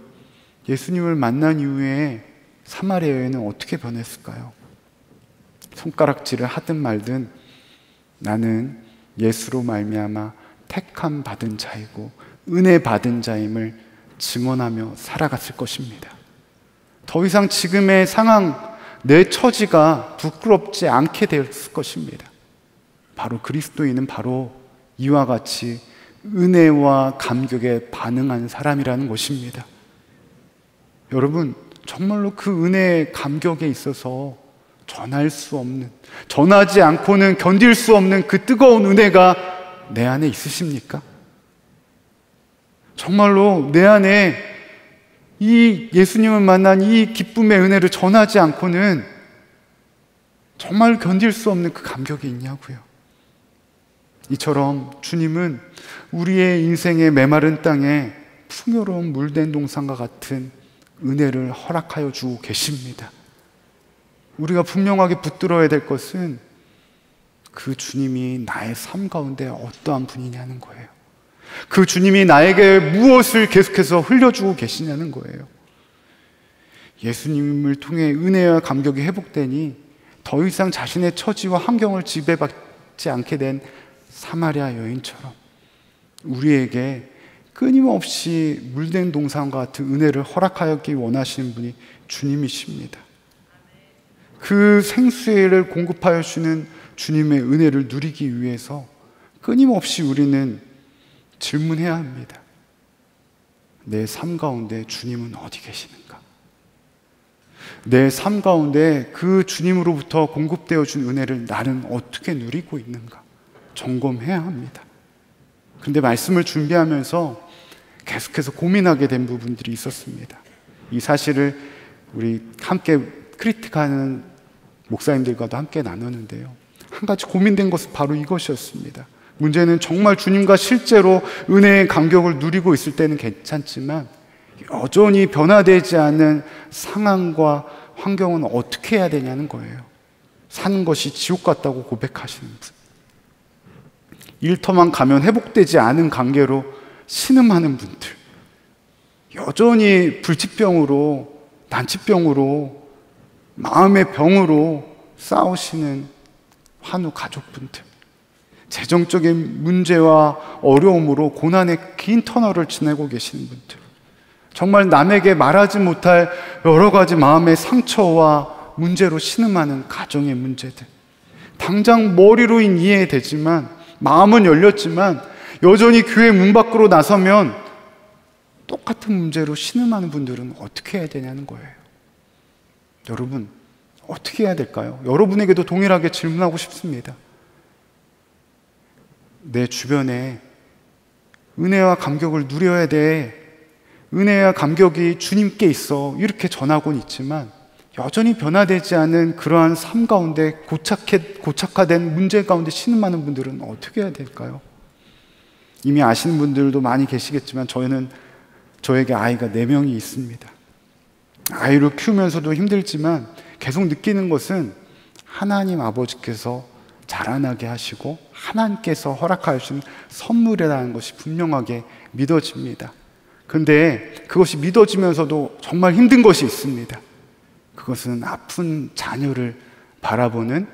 예수님을 만난 이후에 사마리아 여인은 어떻게 변했을까요? 손가락질을 하든 말든 나는 예수로 말미암아 택함 받은 자이고 은혜 받은 자임을 증언하며 살아갔을 것입니다. 더 이상 지금의 상황, 내 처지가 부끄럽지 않게 됐을 것입니다. 바로 그리스도인은 바로 이와 같이 은혜와 감격에 반응한 사람이라는 것입니다. 여러분, 정말로 그 은혜의 감격에 있어서 전할 수 없는, 전하지 않고는 견딜 수 없는 그 뜨거운 은혜가 내 안에 있으십니까? 정말로 내 안에 이 예수님을 만난 이 기쁨의 은혜를 전하지 않고는 정말 견딜 수 없는 그 감격이 있냐고요. 이처럼 주님은 우리의 인생의 메마른 땅에 풍요로운 물된 동산과 같은 은혜를 허락하여 주고 계십니다. 우리가 분명하게 붙들어야 될 것은 그 주님이 나의 삶 가운데 어떠한 분이냐는 거예요. 그 주님이 나에게 무엇을 계속해서 흘려주고 계시냐는 거예요. 예수님을 통해 은혜와 감격이 회복되니 더 이상 자신의 처지와 환경을 지배받지 않게 된 사마리아 여인처럼 우리에게 끊임없이 물된 동산과 같은 은혜를 허락하기 원하시는 분이 주님이십니다. 그 생수를 공급하여 주는 주님의 은혜를 누리기 위해서 끊임없이 우리는 질문해야 합니다. 내 삶 가운데 주님은 어디 계시는가? 내 삶 가운데 그 주님으로부터 공급되어 준 은혜를 나는 어떻게 누리고 있는가? 점검해야 합니다. 그런데 말씀을 준비하면서 계속해서 고민하게 된 부분들이 있었습니다. 이 사실을 우리 함께 크리틱하는 목사님들과도 함께 나누는데요, 한 가지 고민된 것은 바로 이것이었습니다. 문제는 정말 주님과 실제로 은혜의 감격을 누리고 있을 때는 괜찮지만 여전히 변화되지 않는 상황과 환경은 어떻게 해야 되냐는 거예요. 사는 것이 지옥 같다고 고백하시는 분, 일터만 가면 회복되지 않은 관계로 신음하는 분들, 여전히 불치병으로, 난치병으로, 마음의 병으로 싸우시는 환우 가족분들, 재정적인 문제와 어려움으로 고난의 긴 터널을 지내고 계시는 분들, 정말 남에게 말하지 못할 여러 가지 마음의 상처와 문제로 신음하는 가정의 문제들, 당장 머리로는 이해되지만 마음은 열렸지만 여전히 교회 문 밖으로 나서면 똑같은 문제로 신음하는 분들은 어떻게 해야 되냐는 거예요. 여러분, 어떻게 해야 될까요? 여러분에게도 동일하게 질문하고 싶습니다. 내 주변에 은혜와 감격을 누려야 돼. 은혜와 감격이 주님께 있어. 이렇게 전하고는 있지만 여전히 변화되지 않은 그러한 삶 가운데 고착화된 문제 가운데 신음하는 분들은 어떻게 해야 될까요? 이미 아시는 분들도 많이 계시겠지만 저에게 아이가 4명이 있습니다. 아이를 키우면서도 힘들지만 계속 느끼는 것은 하나님 아버지께서 자라나게 하시고 하나님께서 허락하신 선물이라는 것이 분명하게 믿어집니다. 그런데 그것이 믿어지면서도 정말 힘든 것이 있습니다. 그것은 아픈 자녀를 바라보는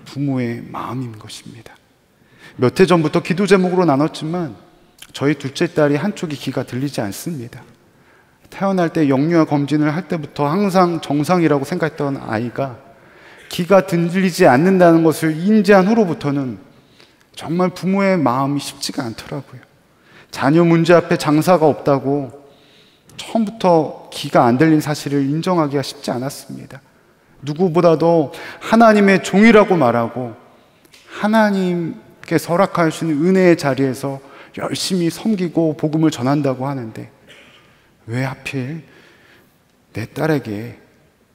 부모의 마음인 것입니다. 몇 해 전부터 기도 제목으로 나눴지만 저희 둘째 딸이 한쪽이 귀가 들리지 않습니다. 태어날 때 영유아 검진을 할 때부터 항상 정상이라고 생각했던 아이가 귀가 들리지 않는다는 것을 인지한 후로부터는 정말 부모의 마음이 쉽지가 않더라고요. 자녀 문제 앞에 장사가 없다고 처음부터 귀가 안 들린 사실을 인정하기가 쉽지 않았습니다. 누구보다도 하나님의 종이라고 말하고 하나님께서 허락하시는 은혜의 자리에서 열심히 섬기고 복음을 전한다고 하는데 왜 하필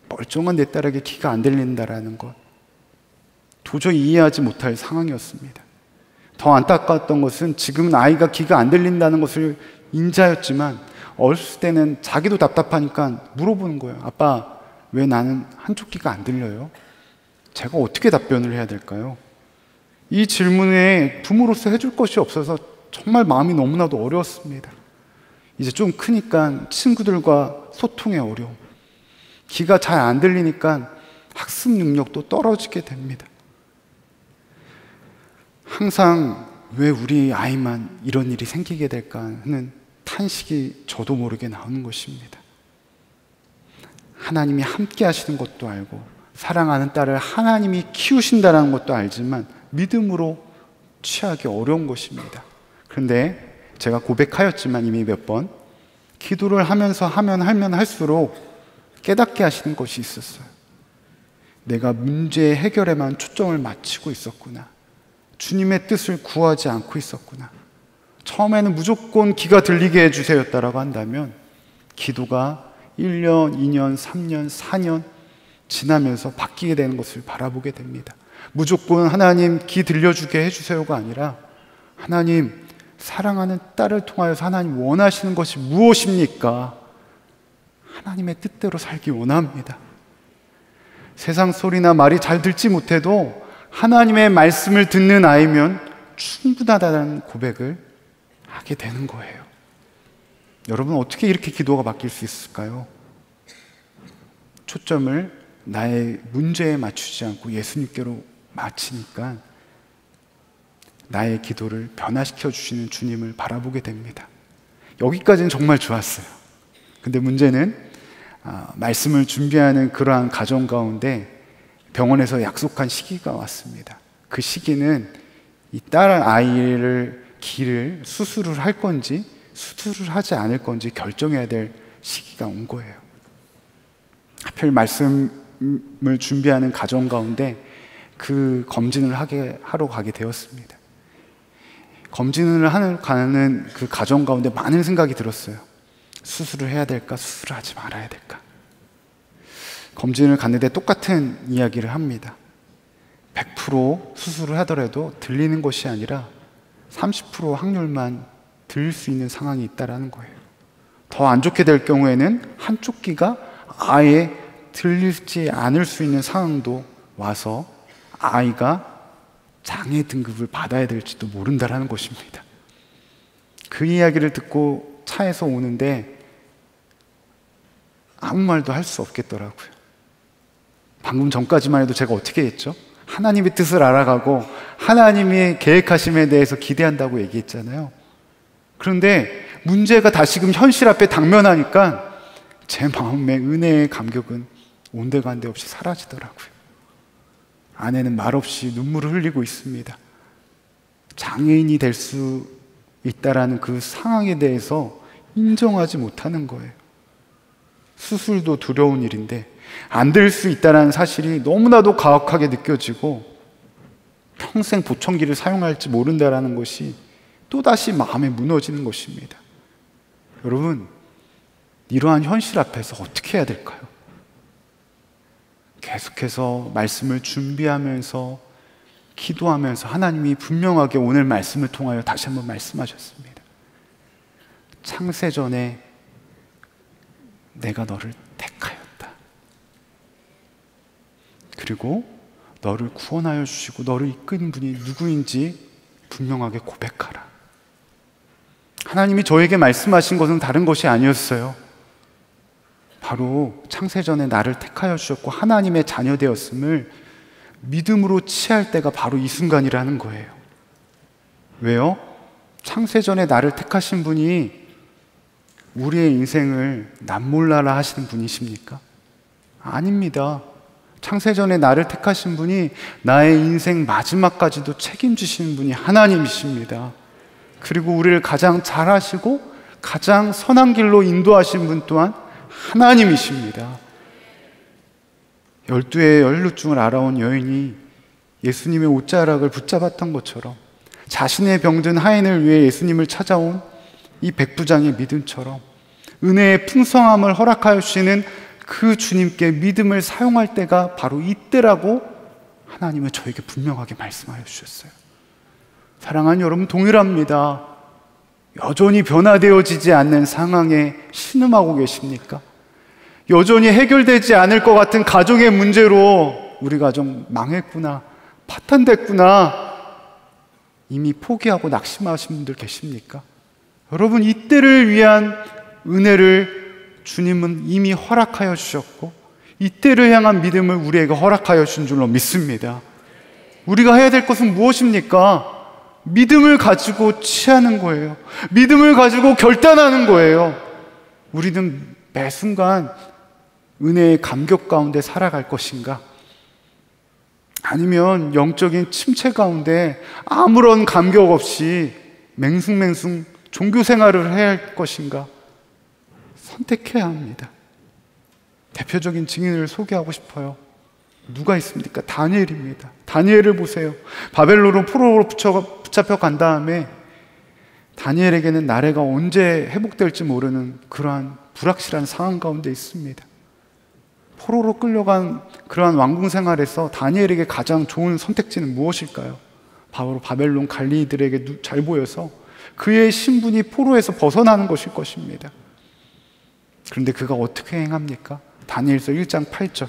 멀쩡한 내 딸에게 귀가 안 들린다라는 것, 도저히 이해하지 못할 상황이었습니다. 더 안타까웠던 것은 지금은 아이가 귀가 안 들린다는 것을 인지하였지만 어렸을 때는 자기도 답답하니까 물어보는 거예요. 아빠, 왜 나는 한쪽 귀가 안 들려요? 제가 어떻게 답변을 해야 될까요? 이 질문에 부모로서 해줄 것이 없어서 정말 마음이 너무나도 어려웠습니다. 이제 좀 크니까 친구들과 소통의 어려움, 귀가 잘 안 들리니까 학습 능력도 떨어지게 됩니다. 항상 왜 우리 아이만 이런 일이 생기게 될까 하는 탄식이 저도 모르게 나오는 것입니다. 하나님이 함께 하시는 것도 알고 사랑하는 딸을 하나님이 키우신다는 것도 알지만 믿음으로 취하기 어려운 것입니다. 그런데 제가 고백하였지만 이미 몇 번 기도를 하면서 하면 할수록 깨닫게 하시는 것이 있었어요. 내가 문제 해결에만 초점을 맞추고 있었구나. 주님의 뜻을 구하지 않고 있었구나. 처음에는 무조건 귀가 들리게 해주세요였다라고 한다면 기도가 1년, 2년, 3년, 4년 지나면서 바뀌게 되는 것을 바라보게 됩니다. 무조건 하나님 귀 들려주게 해주세요가 아니라 하나님, 사랑하는 딸을 통하여서 하나님 원하시는 것이 무엇입니까? 하나님의 뜻대로 살기 원합니다. 세상 소리나 말이 잘 듣지 못해도 하나님의 말씀을 듣는 아이면 충분하다는 고백을 하게 되는 거예요. 여러분, 어떻게 이렇게 기도가 바뀔 수 있을까요? 초점을 나의 문제에 맞추지 않고 예수님께로 맞추니까 나의 기도를 변화시켜 주시는 주님을 바라보게 됩니다. 여기까지는 정말 좋았어요. 근데 문제는 말씀을 준비하는 그러한 가정 가운데 병원에서 약속한 시기가 왔습니다. 그 시기는 이 딸 아이를 귀를 수술을 할 건지 수술을 하지 않을 건지 결정해야 될 시기가 온 거예요. 하필 말씀을 준비하는 가정 가운데 그 검진을 하러 가게 되었습니다. 검진을 가는 그 가정 가운데 많은 생각이 들었어요. 수술을 해야 될까? 수술을 하지 말아야 될까? 검진을 갔는데 똑같은 이야기를 합니다. 100% 수술을 하더라도 들리는 것이 아니라 30% 확률만 들릴 수 있는 상황이 있다는 거예요. 더 안 좋게 될 경우에는 한쪽 귀가 아예 들리지 않을 수 있는 상황도 와서 아이가 장애 등급을 받아야 될지도 모른다라는 것입니다. 그 이야기를 듣고 차에서 오는데 아무 말도 할 수 없겠더라고요. 방금 전까지만 해도 제가 어떻게 했죠? 하나님의 뜻을 알아가고 하나님의 계획하심에 대해서 기대한다고 얘기했잖아요. 그런데 문제가 다시금 현실 앞에 당면하니까 제 마음의 은혜의 감격은 온데간데 없이 사라지더라고요. 아내는 말없이 눈물을 흘리고 있습니다. 장애인이 될 수 있다라는 그 상황에 대해서 인정하지 못하는 거예요. 수술도 두려운 일인데 안 될 수 있다는 사실이 너무나도 가혹하게 느껴지고 평생 보청기를 사용할지 모른다는 것이 또다시 마음에 무너지는 것입니다. 여러분, 이러한 현실 앞에서 어떻게 해야 될까요? 계속해서 말씀을 준비하면서 기도하면서 하나님이 분명하게 오늘 말씀을 통하여 다시 한번 말씀하셨습니다. 창세전에 내가 너를 택하였다. 그리고 너를 구원하여 주시고 너를 이끄는 분이 누구인지 분명하게 고백하라. 하나님이 저에게 말씀하신 것은 다른 것이 아니었어요. 바로 창세전에 나를 택하여 주셨고 하나님의 자녀 되었음을 믿음으로 취할 때가 바로 이 순간이라는 거예요. 왜요? 창세전에 나를 택하신 분이 우리의 인생을 남몰라라 하시는 분이십니까? 아닙니다. 창세전에 나를 택하신 분이 나의 인생 마지막까지도 책임지시는 분이 하나님이십니다. 그리고 우리를 가장 잘 아시고 가장 선한 길로 인도하신 분 또한 하나님이십니다. 12의 연루증을 알아온 여인이 예수님의 옷자락을 붙잡았던 것처럼 자신의 병든 하인을 위해 예수님을 찾아온 이 백부장의 믿음처럼 은혜의 풍성함을 허락하여 주시는 그 주님께 믿음을 사용할 때가 바로 이때라고 하나님은 저에게 분명하게 말씀하여 주셨어요. 사랑하는 여러분, 동일합니다. 여전히 변화되어지지 않는 상황에 신음하고 계십니까? 여전히 해결되지 않을 것 같은 가정의 문제로 우리 가정 망했구나, 파탄됐구나 이미 포기하고 낙심하신 분들 계십니까? 여러분, 이때를 위한 은혜를 주님은 이미 허락하여 주셨고 이때를 향한 믿음을 우리에게 허락하여 주신 줄로 믿습니다. 우리가 해야 될 것은 무엇입니까? 믿음을 가지고 취하는 거예요. 믿음을 가지고 결단하는 거예요. 우리는 매 순간 은혜의 감격 가운데 살아갈 것인가? 아니면 영적인 침체 가운데 아무런 감격 없이 맹숭맹숭 종교 생활을 해야 할 것인가? 선택해야 합니다. 대표적인 증인을 소개하고 싶어요. 누가 있습니까? 다니엘입니다. 다니엘을 보세요. 바벨론으로 포로로 붙잡혀 간 다음에 다니엘에게는 나라가 언제 회복될지 모르는 그러한 불확실한 상황 가운데 있습니다. 포로로 끌려간 그러한 왕궁 생활에서 다니엘에게 가장 좋은 선택지는 무엇일까요? 바로 바벨론 관리들에게 잘 보여서 그의 신분이 포로에서 벗어나는 것일 것입니다. 그런데 그가 어떻게 행합니까? 다니엘서 1장 8절.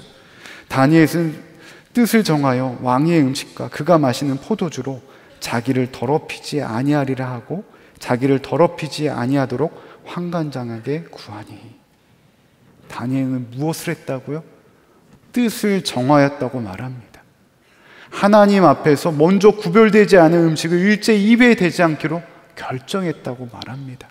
다니엘은 뜻을 정하여 왕의 음식과 그가 마시는 포도주로 자기를 더럽히지 아니하리라 하고 자기를 더럽히지 아니하도록 환관장에게 구하니. 다니엘은 무엇을 했다고요? 뜻을 정하였다고 말합니다. 하나님 앞에서 먼저 구별되지 않은 음식을 일제 입에 대지 않기로 결정했다고 말합니다.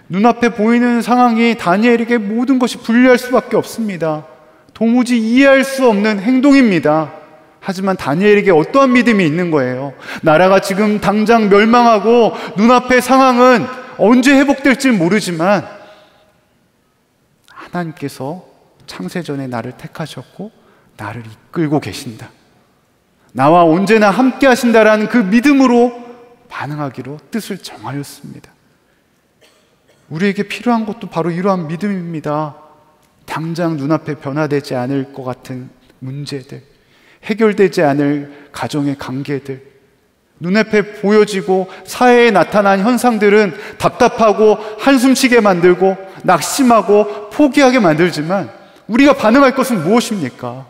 눈앞에 보이는 상황이 다니엘에게 모든 것이 불리할 수밖에 없습니다. 도무지 이해할 수 없는 행동입니다. 하지만 다니엘에게 어떠한 믿음이 있는 거예요? 나라가 지금 당장 멸망하고 눈앞의 상황은 언제 회복될지 모르지만 하나님께서 창세전에 나를 택하셨고 나를 이끌고 계신다. 나와 언제나 함께 하신다라는 그 믿음으로 반응하기로 뜻을 정하였습니다. 우리에게 필요한 것도 바로 이러한 믿음입니다. 당장 눈앞에 변화되지 않을 것 같은 문제들, 해결되지 않을 가정의 관계들, 눈앞에 보여지고 사회에 나타난 현상들은 답답하고 한숨 쉬게 만들고 낙심하고 포기하게 만들지만 우리가 반응할 것은 무엇입니까?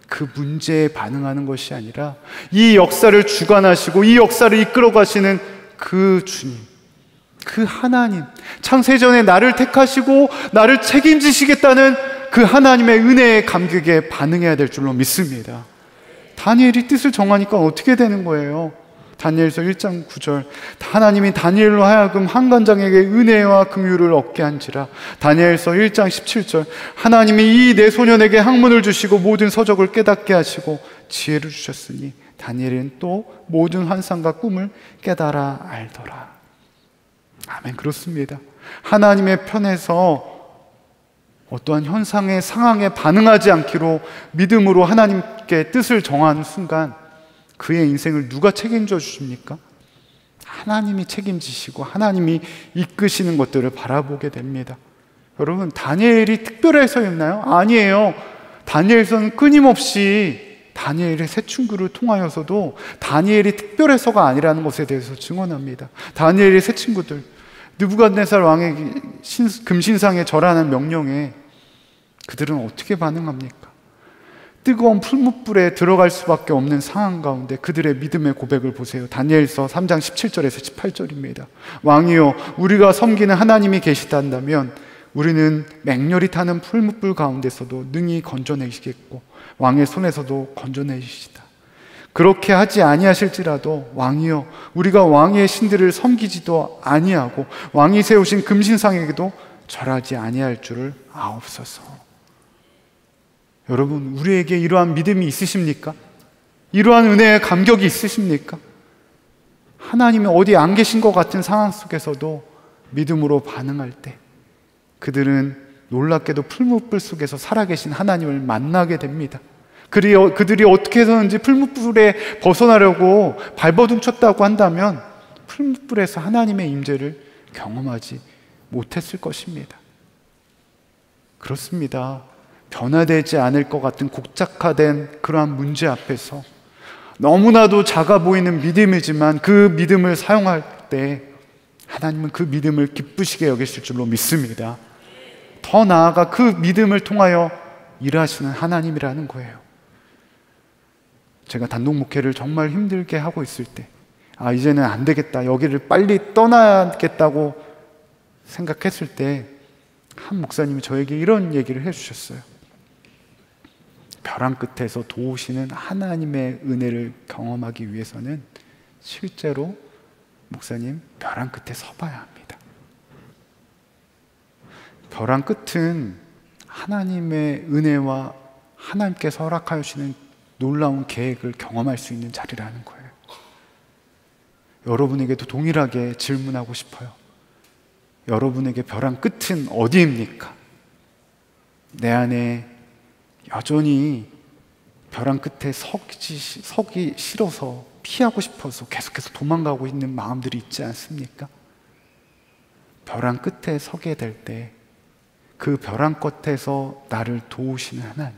그 문제에 반응하는 것이 아니라 이 역사를 주관하시고 이 역사를 이끌어 가시는 그 주님, 그 하나님, 창세전에 나를 택하시고 나를 책임지시겠다는 그 하나님의 은혜의 감격에 반응해야 될 줄로 믿습니다. 다니엘이 뜻을 정하니까 어떻게 되는 거예요? 다니엘서 1장 9절. 하나님이 다니엘로 하여금 한관장에게 은혜와 긍휼을 얻게 한지라. 다니엘서 1장 17절. 하나님이 이 내 소년에게 학문을 주시고 모든 서적을 깨닫게 하시고 지혜를 주셨으니 다니엘은 또 모든 환상과 꿈을 깨달아 알더라. 아멘. 그렇습니다. 하나님의 편에서 어떠한 현상의 상황에 반응하지 않기로 믿음으로 하나님께 뜻을 정하는 순간 그의 인생을 누가 책임져 주십니까? 하나님이 책임지시고 하나님이 이끄시는 것들을 바라보게 됩니다. 여러분, 다니엘이 특별해서였나요? 아니에요. 다니엘서는 끊임없이 다니엘의 새 친구를 통하여서도 다니엘이 특별해서가 아니라는 것에 대해서 증언합니다. 다니엘의 새 친구들, 느부갓네살 왕의 금신상에 절하는 명령에 그들은 어떻게 반응합니까? 뜨거운 풀무불에 들어갈 수밖에 없는 상황 가운데 그들의 믿음의 고백을 보세요. 다니엘서 3장 17절에서 18절입니다. 왕이여, 우리가 섬기는 하나님이 계시단다면 우리는 맹렬히 타는 풀무불 가운데서도 능히 건져내시겠고 왕의 손에서도 건져내시다. 그렇게 하지 아니하실지라도 왕이여, 우리가 왕의 신들을 섬기지도 아니하고 왕이 세우신 금신상에게도 절하지 아니할 줄을 아옵소서. 여러분, 우리에게 이러한 믿음이 있으십니까? 이러한 은혜의 감격이 있으십니까? 하나님이 어디 안 계신 것 같은 상황 속에서도 믿음으로 반응할 때 그들은 놀랍게도 풀무불 속에서 살아계신 하나님을 만나게 됩니다. 그들이 어떻게 해서든지 풀무불에 벗어나려고 발버둥쳤다고 한다면 풀무불에서 하나님의 임재를 경험하지 못했을 것입니다. 그렇습니다. 변화되지 않을 것 같은 곡작화된 그러한 문제 앞에서 너무나도 작아 보이는 믿음이지만 그 믿음을 사용할 때 하나님은 그 믿음을 기쁘시게 여기실 줄로 믿습니다. 더 나아가 그 믿음을 통하여 일하시는 하나님이라는 거예요. 제가 단독 목회를 정말 힘들게 하고 있을 때, 이제는 안 되겠다, 여기를 빨리 떠나야겠다고 생각했을 때 한 목사님이 저에게 이런 얘기를 해주셨어요. 벼랑 끝에서 도우시는 하나님의 은혜를 경험하기 위해서는 실제로 목사님, 벼랑 끝에 서봐야 합니다. 벼랑 끝은 하나님의 은혜와 하나님께서 허락하여 주시는 놀라운 계획을 경험할 수 있는 자리라는 거예요. 여러분에게도 동일하게 질문하고 싶어요. 여러분에게 벼랑 끝은 어디입니까? 내 안에 여전히 벼랑 끝에 서기 싫어서 피하고 싶어서 계속해서 도망가고 있는 마음들이 있지 않습니까? 벼랑 끝에 서게 될 때 그 벼랑 끝에서 나를 도우시는 하나님,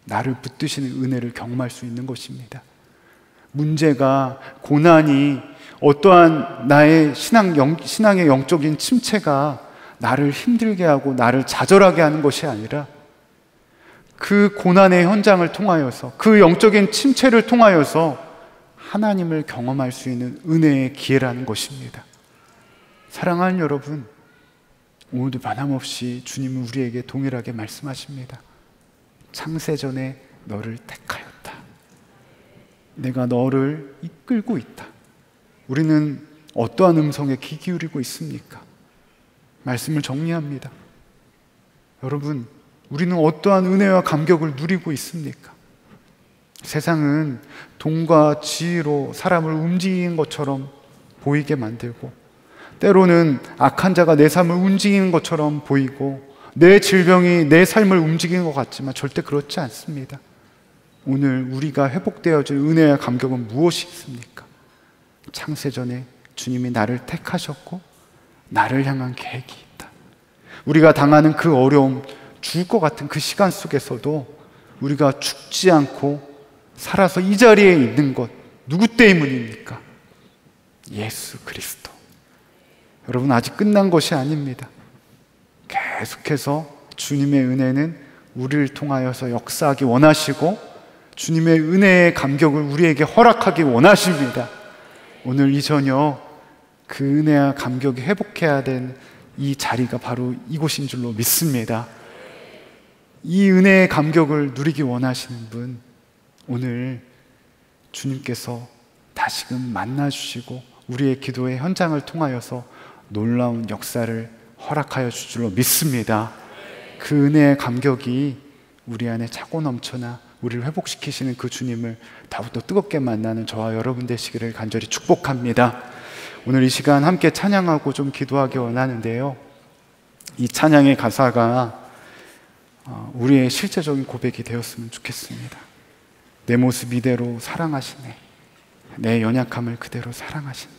나를 붙드시는 은혜를 경험할 수 있는 것입니다. 문제가, 고난이, 어떠한 나의 신앙의 영적인 침체가 나를 힘들게 하고 나를 좌절하게 하는 것이 아니라 그 고난의 현장을 통하여서, 그 영적인 침체를 통하여서 하나님을 경험할 수 있는 은혜의 기회라는 것입니다. 사랑하는 여러분, 오늘도 변함없이 주님은 우리에게 동일하게 말씀하십니다. 창세전에 너를 택하였다. 내가 너를 이끌고 있다. 우리는 어떠한 음성에 귀 기울이고 있습니까? 말씀을 정리합니다. 여러분, 우리는 어떠한 은혜와 감격을 누리고 있습니까? 세상은 돈과 지위로 사람을 움직이는 것처럼 보이게 만들고, 때로는 악한 자가 내 삶을 움직이는 것처럼 보이고, 내 질병이 내 삶을 움직이는 것 같지만 절대 그렇지 않습니다. 오늘 우리가 회복되어질 은혜와 감격은 무엇이 있습니까? 창세전에 주님이 나를 택하셨고 나를 향한 계획이 있다. 우리가 당하는 그 어려움, 죽을 것 같은 그 시간 속에서도 우리가 죽지 않고 살아서 이 자리에 있는 것, 누구 때문입니까? 예수 그리스도. 여러분, 아직 끝난 것이 아닙니다. 계속해서 주님의 은혜는 우리를 통하여서 역사하기 원하시고 주님의 은혜의 감격을 우리에게 허락하기 원하십니다. 오늘 이 저녁 그 은혜와 감격이 회복해야 된 이 자리가 바로 이곳인 줄로 믿습니다. 이 은혜의 감격을 누리기 원하시는 분, 오늘 주님께서 다시금 만나주시고 우리의 기도의 현장을 통하여서 놀라운 역사를 허락하여 줄 줄로 믿습니다. 그 은혜의 감격이 우리 안에 차고 넘쳐나 우리를 회복시키시는 그 주님을 더욱더 뜨겁게 만나는 저와 여러분 되시기를 간절히 축복합니다. 오늘 이 시간 함께 찬양하고 좀 기도하기 원하는데요, 이 찬양의 가사가 우리의 실제적인 고백이 되었으면 좋겠습니다. 내 모습 이대로 사랑하시네. 내 연약함을 그대로 사랑하시네.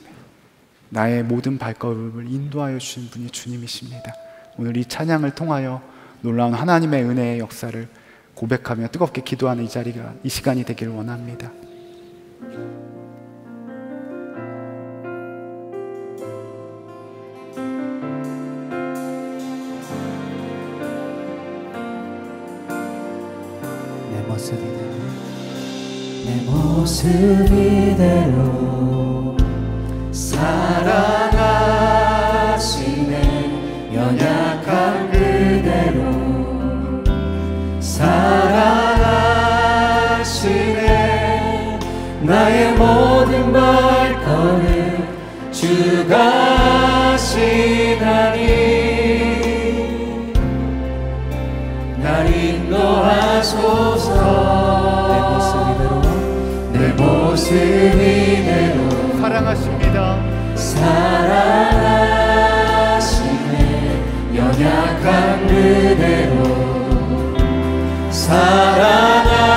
나의 모든 발걸음을 인도하여 주신 분이 주님이십니다. 오늘 이 찬양을 통하여 놀라운 하나님의 은혜의 역사를 고백하며 뜨겁게 기도하는 이 시간이 되기를 원합니다. 내 모습 이대로 사랑하시네. 연약한 그대로 사랑하시네. 나의 모든 발걸음 주가 하시나니 날 인도하소서. 내 모습 이대로 사랑하십니다. 사랑하시네. 연약한 그대로 사랑하시네.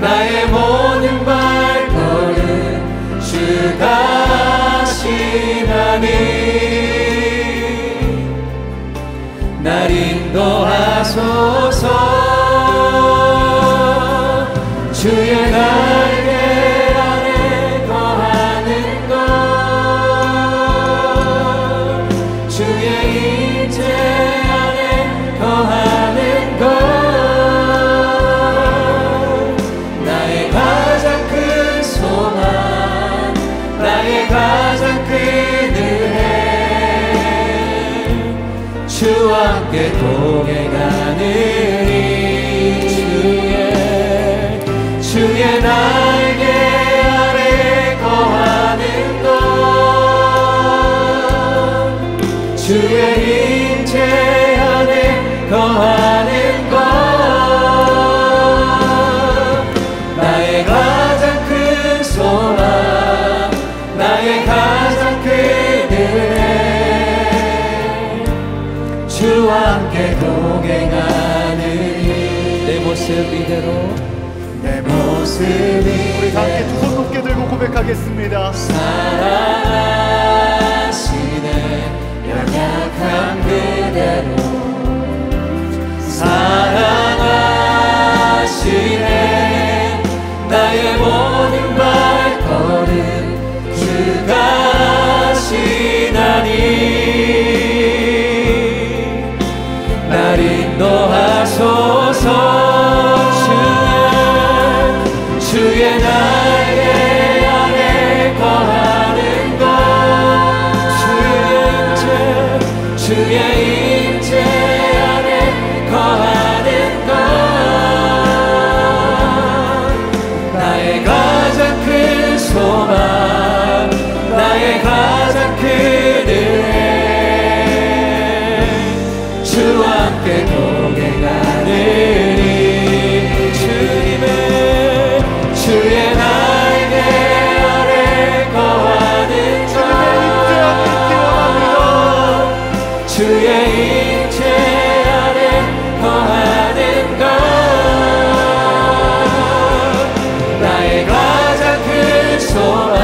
나의 모든 발걸음 주가 하시나니 날 인도하소서. 주의 날개 아래 거하는 것, 주의 임재 안에 거하는 것, 나의 가장 큰 소망, 나의 가장 큰 은혜, 주와 함께 동행하느니 주의 날개 아래 거하는 것, 주의 임재 안에 거하는 것, 나의 가장 큰 소망, 나의 가장 큰 은혜, 주와 함께 동행하느니 내 모습 이대로 내 모습이 우리 다 함께 두 손 높게 들고 고백하겠습니다. 사랑하시네. 연약한 그대로 사랑하시네. 나의 모든 발걸음 주가 하시나니 날 인도하소서. 주의 날개 아래 거하는 것, 주의 임재 안에 거하는 것, 나의 가장 큰 소망, 나의 가장 큰 은혜, 주와 함께 동행하느니 주의 날개 아래 거하는 것, 주의 임재 안에 거하는 것, 나의 가장 큰 소망,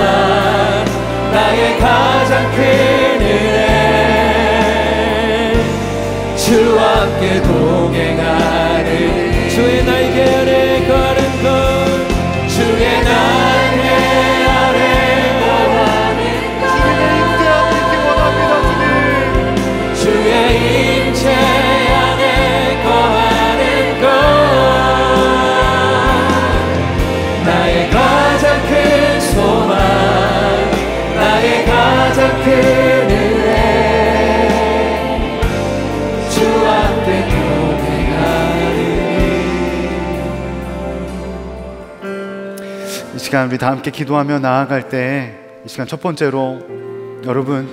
나의 가장 큰 은혜, 주와 함께 동행하는 주의 날개 아래 거하는 것, 주의 날개 아래 거하는 것, 주의 임재 안에 거하는 것, 나의 가장 큰 소망, 나의 가장 큰 은혜, 주와 함께 이 시간 우리 다 함께 기도하며 나아갈 때 이 시간 첫 번째로 여러분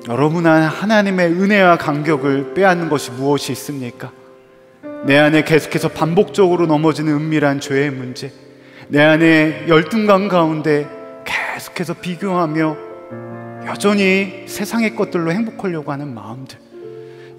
하나님의 은혜와 감격을 빼앗는 것이 무엇이 있습니까? 내 안에 계속해서 반복적으로 넘어지는 은밀한 죄의 문제, 내 안에 열등감 가운데 계속해서 비교하며 여전히 세상의 것들로 행복하려고 하는 마음들,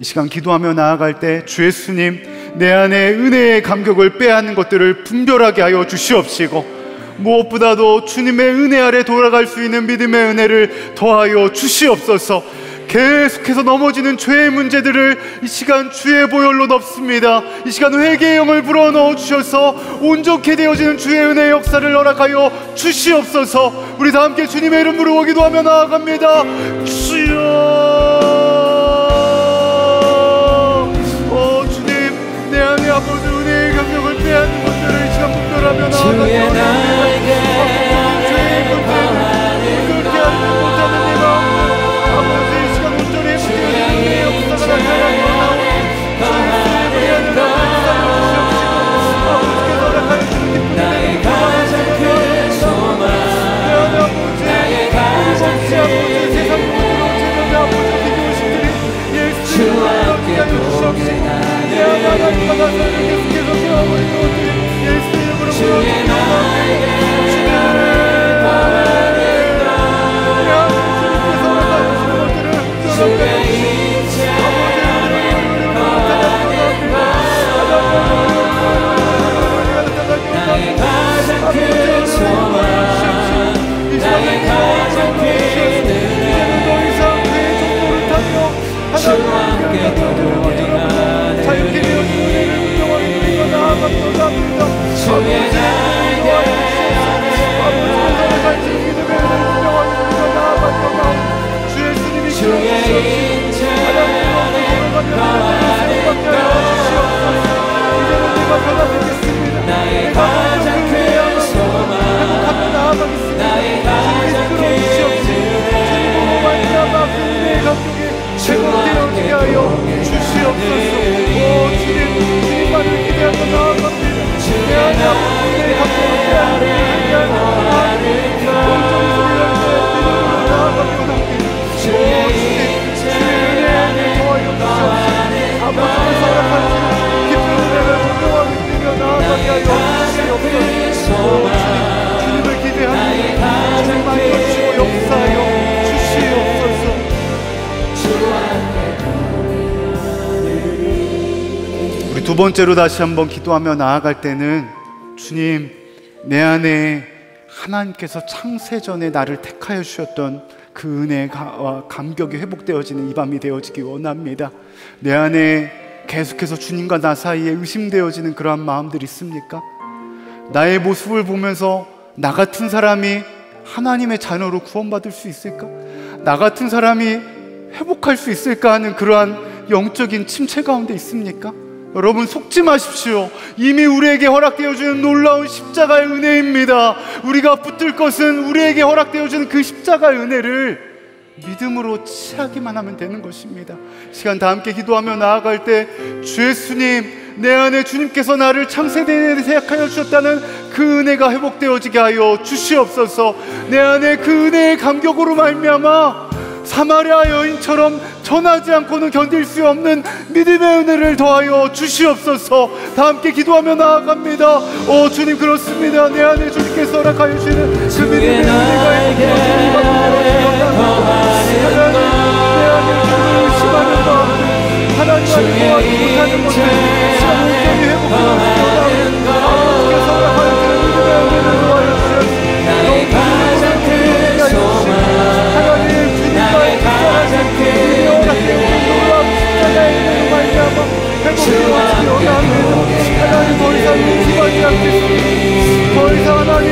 이 시간 기도하며 나아갈 때 주 예수님, 내 안에 은혜의 감격을 빼앗는 것들을 분별하게 하여 주시옵시고, 무엇보다도 주님의 은혜 아래 돌아갈 수 있는 믿음의 은혜를 더하여 주시옵소서. 계속해서 넘어지는 죄의 문제들을 이 시간 주의 보혈로 덮습니다. 이 시간 회개의 영을 불어넣어 주셔서 온전케 되어지는 주의 은혜의 역사를 허락하여 주시옵소서. 우리 다 함께 주님의 이름 부르고 기도하며 나아갑니다. 주여, 주님, 내 안에 아버지 은혜의 감격을 빼앗는 것들을 이 시간 분별하며 나아갑니다. 두 번째로 다시 한번 기도하며 나아갈 때는, 주님, 내 안에 하나님께서 창세전에 나를 택하여 주셨던 그 은혜와 감격이 회복되어지는 이 밤이 되어지기 원합니다. 내 안에 계속해서 주님과 나 사이에 의심되어지는 그러한 마음들이 있습니까? 나의 모습을 보면서 나 같은 사람이 하나님의 자녀로 구원받을 수 있을까? 나 같은 사람이 회복할 수 있을까 하는 그러한 영적인 침체 가운데 있습니까? 여러분, 속지 마십시오. 이미 우리에게 허락되어 주는 놀라운 십자가의 은혜입니다. 우리가 붙들 것은 우리에게 허락되어 주는 그 십자가의 은혜를 믿음으로 취하기만 하면 되는 것입니다. 시간 다 함께 기도하며 나아갈 때, 주 예수님, 내 안에 주님께서 나를 창세대에 생각하여 주셨다는 그 은혜가 회복되어지게 하여 주시옵소서. 내 안에 그 은혜의 감격으로 말미암아 사마리아 여인처럼 전하지 않고는 견딜 수 없는 믿음의 은혜를 더하여 주시옵소서. 다 함께 기도하며 나아갑니다. 오 주님, 그렇습니다. 내 안에 주님께서 허락하여 주시는 그 믿음의 은혜가 하나님, 내 안에 주님을 의심하는 마음들, 하나님 안에 도와주지 못하는 것들 온전히 회복하는 주님께서 허락하여 주시는 믿음의 은혜를 더하여 주시옵소서. 하나님, 더 이상 의심하지 않겠습니다. 더 이상 하나님,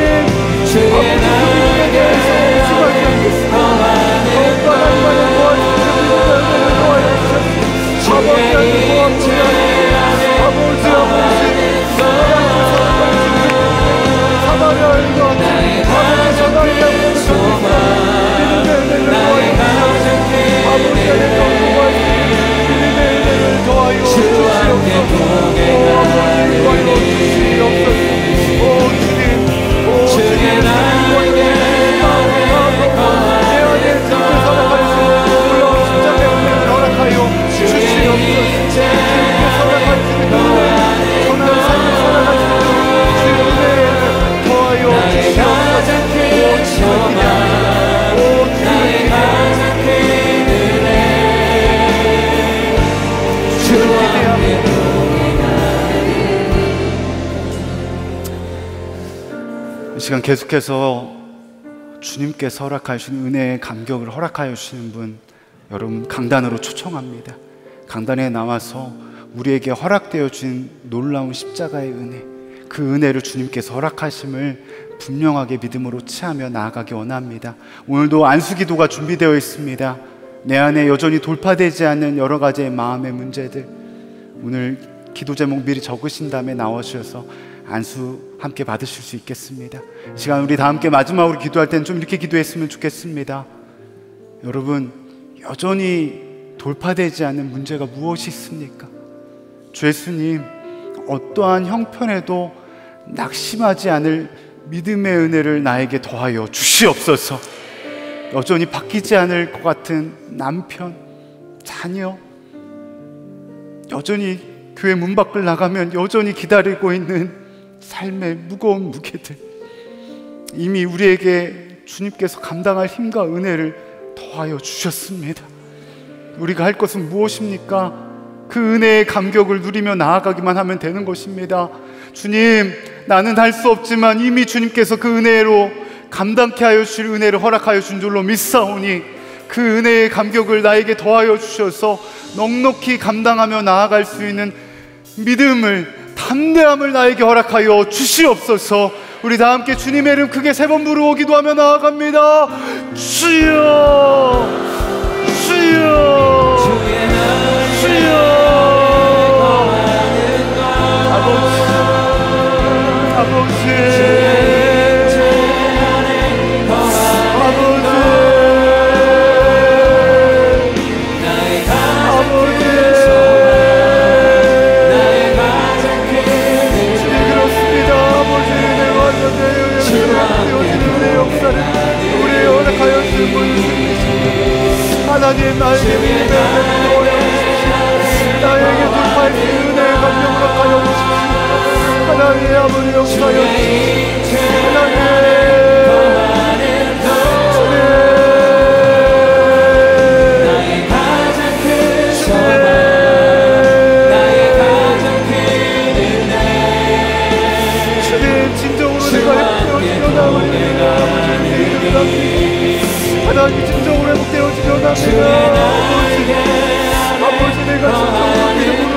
아버지 주님에 대해서 의심하지 않겠습니다. 시간 계속해서 주님께서 허락하신 은혜의 감격을 허락하여 주시는 분, 여러분 강단으로 초청합니다. 강단에 나와서 우리에게 허락되어 준 놀라운 십자가의 은혜, 그 은혜를 주님께서 허락하심을 분명하게 믿음으로 취하며 나아가기 원합니다. 오늘도 안수기도가 준비되어 있습니다. 내 안에 여전히 돌파되지 않는 여러 가지의 마음의 문제들, 오늘 기도 제목 미리 적으신 다음에 나오셔서 안수 함께 받으실 수 있겠습니다. 이 시간 우리 다 함께 마지막으로 기도할 때는 좀 이렇게 기도했으면 좋겠습니다. 여러분, 여전히 돌파되지 않는 문제가 무엇이 있습니까? 주 예수님, 어떠한 형편에도 낙심하지 않을 믿음의 은혜를 나에게 더하여 주시옵소서. 여전히 바뀌지 않을 것 같은 남편, 자녀, 여전히 교회 문 밖을 나가면 여전히 기다리고 있는 삶의 무거운 무게들, 이미 우리에게 주님께서 감당할 힘과 은혜를 더하여 주셨습니다. 우리가 할 것은 무엇입니까? 그 은혜의 감격을 누리며 나아가기만 하면 되는 것입니다. 주님, 나는 할 수 없지만 이미 주님께서 그 은혜로 감당케 하여 주실 은혜를 허락하여 준 줄로 믿사오니 그 은혜의 감격을 나에게 더하여 주셔서 넉넉히 감당하며 나아갈 수 있는 믿음을, 담대함을 나에게 허락하여 주시옵소서. 우리 다 함께 주님의 이름 크게 3번 부르고 기도하며 나아갑니다. 주여, 주여, 주여. 하나님, 나에게 믿음의 은혜를 주시옵소서. 나에게 돌파할 수 있는 은혜의 감격을 허락하여 주시옵소서. 하나님, 아버지 역사하여 주시옵소서. 하나님, 주님, 진정으로 내가 회복되어지려 나오니 하나님, 진정으로 회복되어지려 나옵니다. 아버지, 내가 진정으로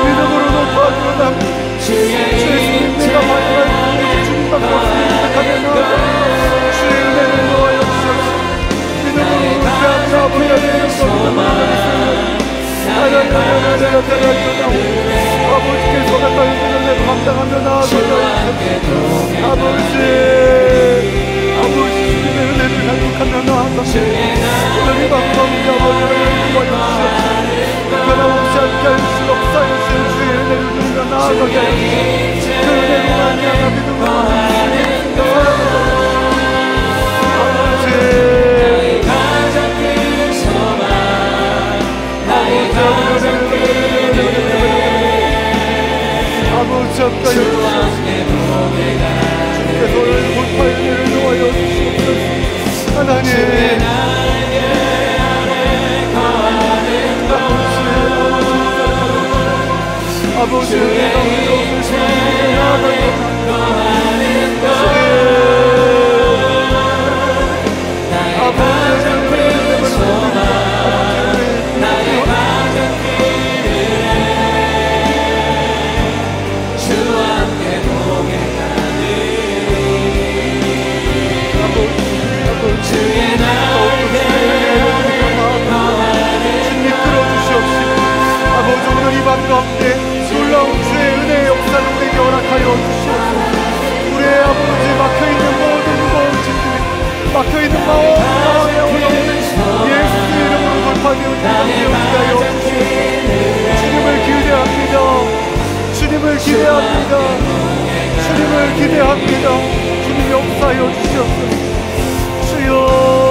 믿음으로 높아지려 나옵니다. 주님, 내가 마지막 주님밖에 없으면 나아가 주의 은혜를 놓아여 주시옵소서. 믿음으로 의지하며 아버지 하나님 하나님, 내가 따라하여 나오고 아버지께서 허락하여 주는 은혜를 감당하며 나아가려 아버지, 주님의 은혜를 간직하며 나아갑니다. 오늘 이 방법이 아버지를 구하여 주시옵소서. 변함없이 함께 하시고 역사하여 주신 주의 은혜를 누리며 나아가게 하시옵소서. 그 은혜로 말미암아 믿음으로 아버지, 함께 하여 주시옵소서. 주님께서 오늘 돌파의 은혜를 놓아여 주시옵소서. 하나님, 아버지, 내가 의로움을 세우며 나아가며 가운데 놀라운 주의 은혜의 역사를 우리에게 허락하여 주시옵소서. 우리의 아버지, 막혀있는 모든 무거운 짐들, 막혀있는 마음의 어려움들 예수 이름으로 돌파되어지게 하여 주시옵소서. 주님을 기대합니다. 주님을 기대합니다. 주님을 기대합니다. 주님 역사하여 주시옵소서. 주여.